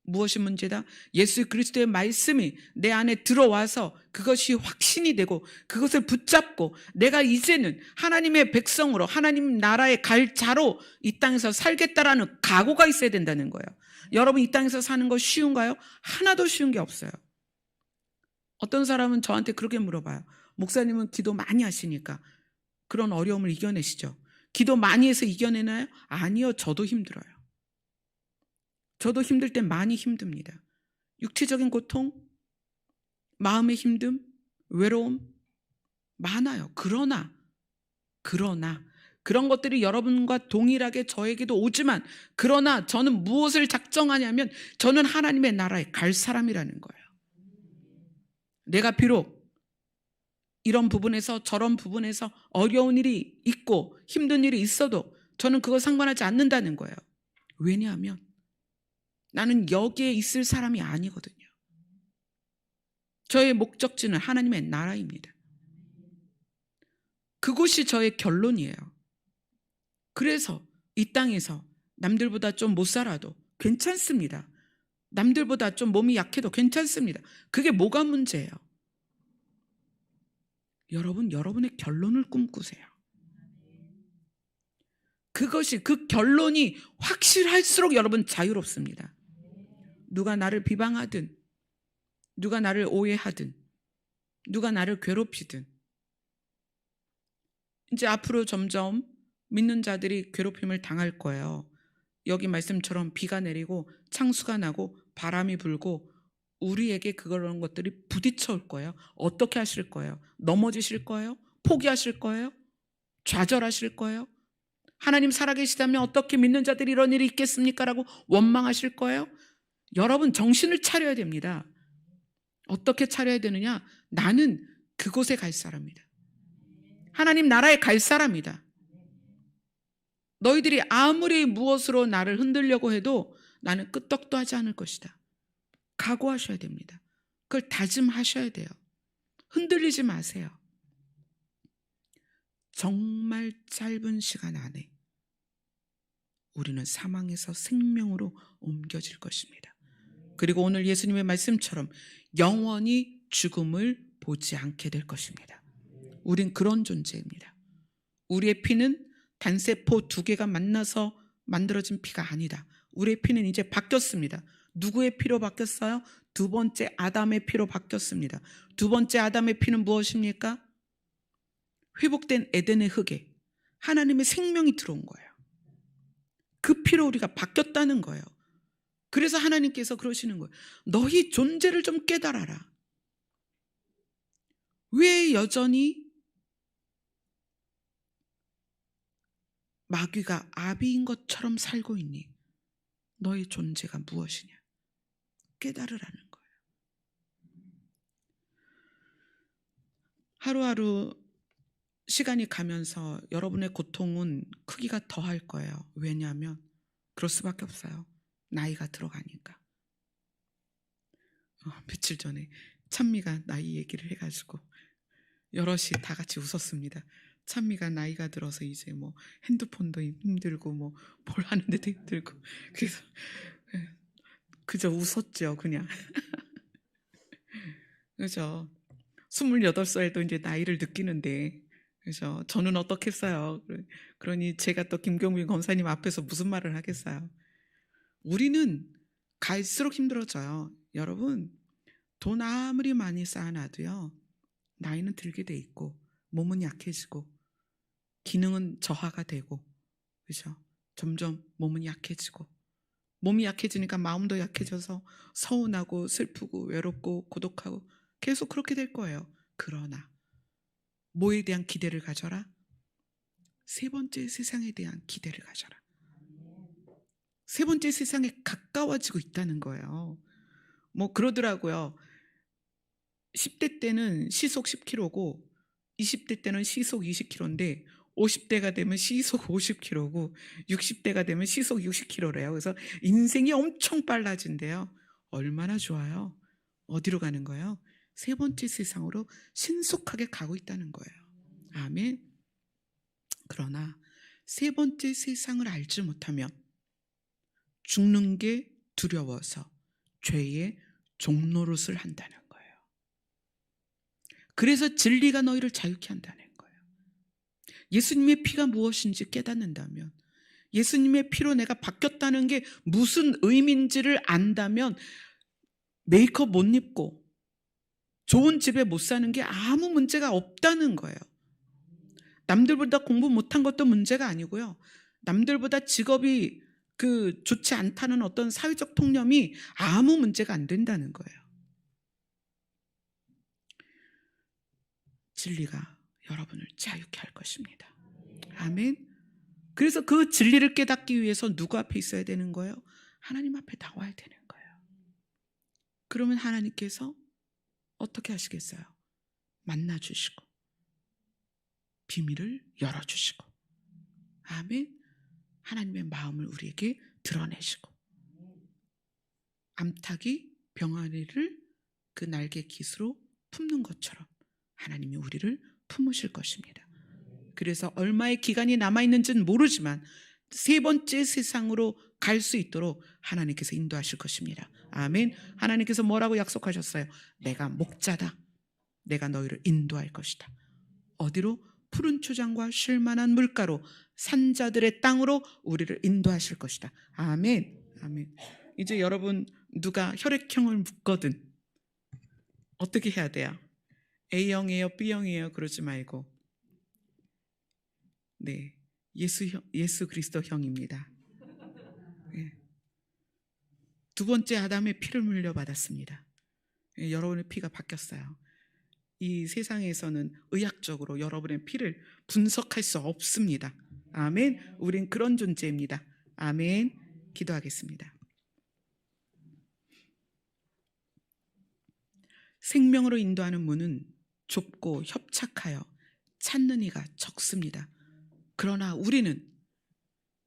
Speaker 1: 무엇이 문제다? 예수 그리스도의 말씀이 내 안에 들어와서 그것이 확신이 되고 그것을 붙잡고 내가 이제는 하나님의 백성으로 하나님 나라에 갈 자로 이 땅에서 살겠다라는 각오가 있어야 된다는 거예요. 여러분, 이 땅에서 사는 거 쉬운가요? 하나도 쉬운 게 없어요. 어떤 사람은 저한테 그렇게 물어봐요. 목사님은 기도 많이 하시니까 그런 어려움을 이겨내시죠? 기도 많이 해서 이겨내나요? 아니요. 저도 힘들어요. 저도 힘들 때 많이 힘듭니다. 육체적인 고통, 마음의 힘듦, 외로움 많아요. 그러나 그런 것들이 여러분과 동일하게 저에게도 오지만, 그러나 저는 무엇을 작정하냐면 저는 하나님의 나라에 갈 사람이라는 거예요. 내가 비록 이런 부분에서 저런 부분에서 어려운 일이 있고 힘든 일이 있어도 저는 그거 상관하지 않는다는 거예요. 왜냐하면 나는 여기에 있을 사람이 아니거든요. 저의 목적지는 하나님의 나라입니다. 그것이 저의 결론이에요. 그래서 이 땅에서 남들보다 좀 못 살아도 괜찮습니다. 남들보다 좀 몸이 약해도 괜찮습니다. 그게 뭐가 문제예요? 여러분의 결론을 꿈꾸세요. 그 결론이 확실할수록 여러분 자유롭습니다. 누가 나를 비방하든, 누가 나를 오해하든, 누가 나를 괴롭히든, 이제 앞으로 점점 믿는 자들이 괴롭힘을 당할 거예요. 여기 말씀처럼 비가 내리고 창수가 나고 바람이 불고 우리에게 그런 것들이 부딪혀 올 거예요. 어떻게 하실 거예요? 넘어지실 거예요? 포기하실 거예요? 좌절하실 거예요? 하나님 살아계시다면 어떻게 믿는 자들이 이런 일이 있겠습니까? 라고 원망하실 거예요? 여러분 정신을 차려야 됩니다. 어떻게 차려야 되느냐? 나는 그곳에 갈 사람이다. 하나님 나라에 갈 사람이다. 너희들이 아무리 무엇으로 나를 흔들려고 해도 나는 끄떡도 하지 않을 것이다. 각오하셔야 됩니다. 그걸 다짐하셔야 돼요. 흔들리지 마세요. 정말 짧은 시간 안에 우리는 사망에서 생명으로 옮겨질 것입니다. 그리고 오늘 예수님의 말씀처럼 영원히 죽음을 보지 않게 될 것입니다. 우린 그런 존재입니다. 우리의 피는 단세포 2개가 만나서 만들어진 피가 아니다. 우리의 피는 이제 바뀌었습니다. 누구의 피로 바뀌었어요? 2번째 아담의 피로 바뀌었습니다. 2번째 아담의 피는 무엇입니까? 회복된 에덴의 흙에 하나님의 생명이 들어온 거예요. 그 피로 우리가 바뀌었다는 거예요. 그래서 하나님께서 그러시는 거예요. 너희 존재를 좀 깨달아라. 왜 여전히 마귀가 아비인 것처럼 살고 있니? 너의 존재가 무엇이냐? 깨달으라는 거예요. 하루하루 시간이 가면서 여러분의 고통은 크기가 더할 거예요. 왜냐하면 그럴 수밖에 없어요. 나이가 들어가니까. 며칠 전에 찬미가 나이 얘기를 해가지고 여럿이 다 같이 웃었습니다. 찬미가 나이가 들어서 이제 뭐 핸드폰도 힘들고 뭐 뭘 하는데도 힘들고, 그래서 그저 웃었죠. 그냥. 그죠. 28살도 이제 나이를 느끼는데, 그죠. 저는 어떻겠어요. 그러니 제가 또 김경민 권사님 앞에서 무슨 말을 하겠어요. 우리는 갈수록 힘들어져요. 여러분, 돈 아무리 많이 쌓아놔도요, 나이는 들게 돼 있고 몸은 약해지고 기능은 저하가 되고, 그죠? 점점 몸은 약해지고, 몸이 약해지니까 마음도 약해져서 서운하고 슬프고 외롭고 고독하고 계속 그렇게 될 거예요. 그러나 뭐에 대한 기대를 가져라? 3번째 세상에 대한 기대를 가져라. 3번째 세상에 가까워지고 있다는 거예요. 뭐 그러더라고요. 10대 때는 시속 10km고 20대 때는 시속 20km인데 50대가 되면 시속 50km고 60대가 되면 시속 60km래요. 그래서 인생이 엄청 빨라진대요. 얼마나 좋아요. 어디로 가는 거예요? 3번째 세상으로 신속하게 가고 있다는 거예요. 아멘. 그러나 3번째 세상을 알지 못하면 죽는 게 두려워서 죄의 종노릇을 한다는 거예요. 그래서 진리가 너희를 자유케 한다는 거예요. 예수님의 피가 무엇인지 깨닫는다면, 예수님의 피로 내가 바뀌었다는 게 무슨 의미인지를 안다면 메이크업 못 입고 좋은 집에 못 사는 게 아무 문제가 없다는 거예요. 남들보다 공부 못한 것도 문제가 아니고요. 남들보다 직업이 좋지 않다는 어떤 사회적 통념이 아무 문제가 안 된다는 거예요. 진리가 여러분을 자유케 할 것입니다. 아멘. 그래서 그 진리를 깨닫기 위해서 누구 앞에 있어야 되는 거예요? 하나님 앞에 나와야 되는 거예요. 그러면 하나님께서 어떻게 하시겠어요? 만나주시고 비밀을 열어주시고, 아멘. 하나님의 마음을 우리에게 드러내시고, 암탉이 병아리를 그 날개 깃으로 품는 것처럼 하나님이 우리를 품으실 것입니다. 그래서 얼마의 기간이 남아있는지는 모르지만 세 번째 세상으로 갈 수 있도록 하나님께서 인도하실 것입니다. 아멘. 하나님께서 뭐라고 약속하셨어요? 내가 목자다. 내가 너희를 인도할 것이다. 어디로? 푸른 초장과 쉴만한 물가로, 산자들의 땅으로 우리를 인도하실 것이다. 아멘. 아멘. 이제 여러분, 누가 혈액형을 묻거든 어떻게 해야 돼요? A형이에요, B형이에요 그러지 말고, 네, 예수 그리스도 형입니다. 네. 두 번째 아담의 피를 물려받았습니다. 네, 여러분의 피가 바뀌었어요. 이 세상에서는 의학적으로 여러분의 피를 분석할 수 없습니다. 아멘. 우린 그런 존재입니다. 아멘. 기도하겠습니다. 생명으로 인도하는 문은 좁고 협착하여 찾는 이가 적습니다. 그러나 우리는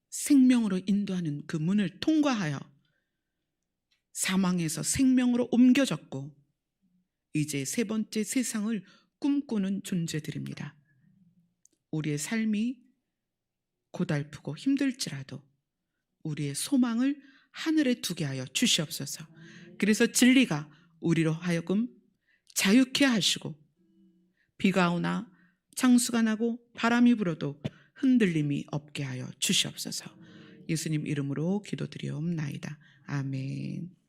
Speaker 1: 생명으로 인도하는 그 문을 통과하여 사망에서 생명으로 옮겨졌고 이제 세 번째 세상을 꿈꾸는 존재들입니다. 우리의 삶이 고달프고 힘들지라도 우리의 소망을 하늘에 두게 하여 주시옵소서. 그래서 진리가 우리로 하여금 자유케 하시고 비가 오나 창수가 나고 바람이 불어도 흔들림이 없게 하여 주시옵소서. 예수님 이름으로 기도드리옵나이다. 아멘.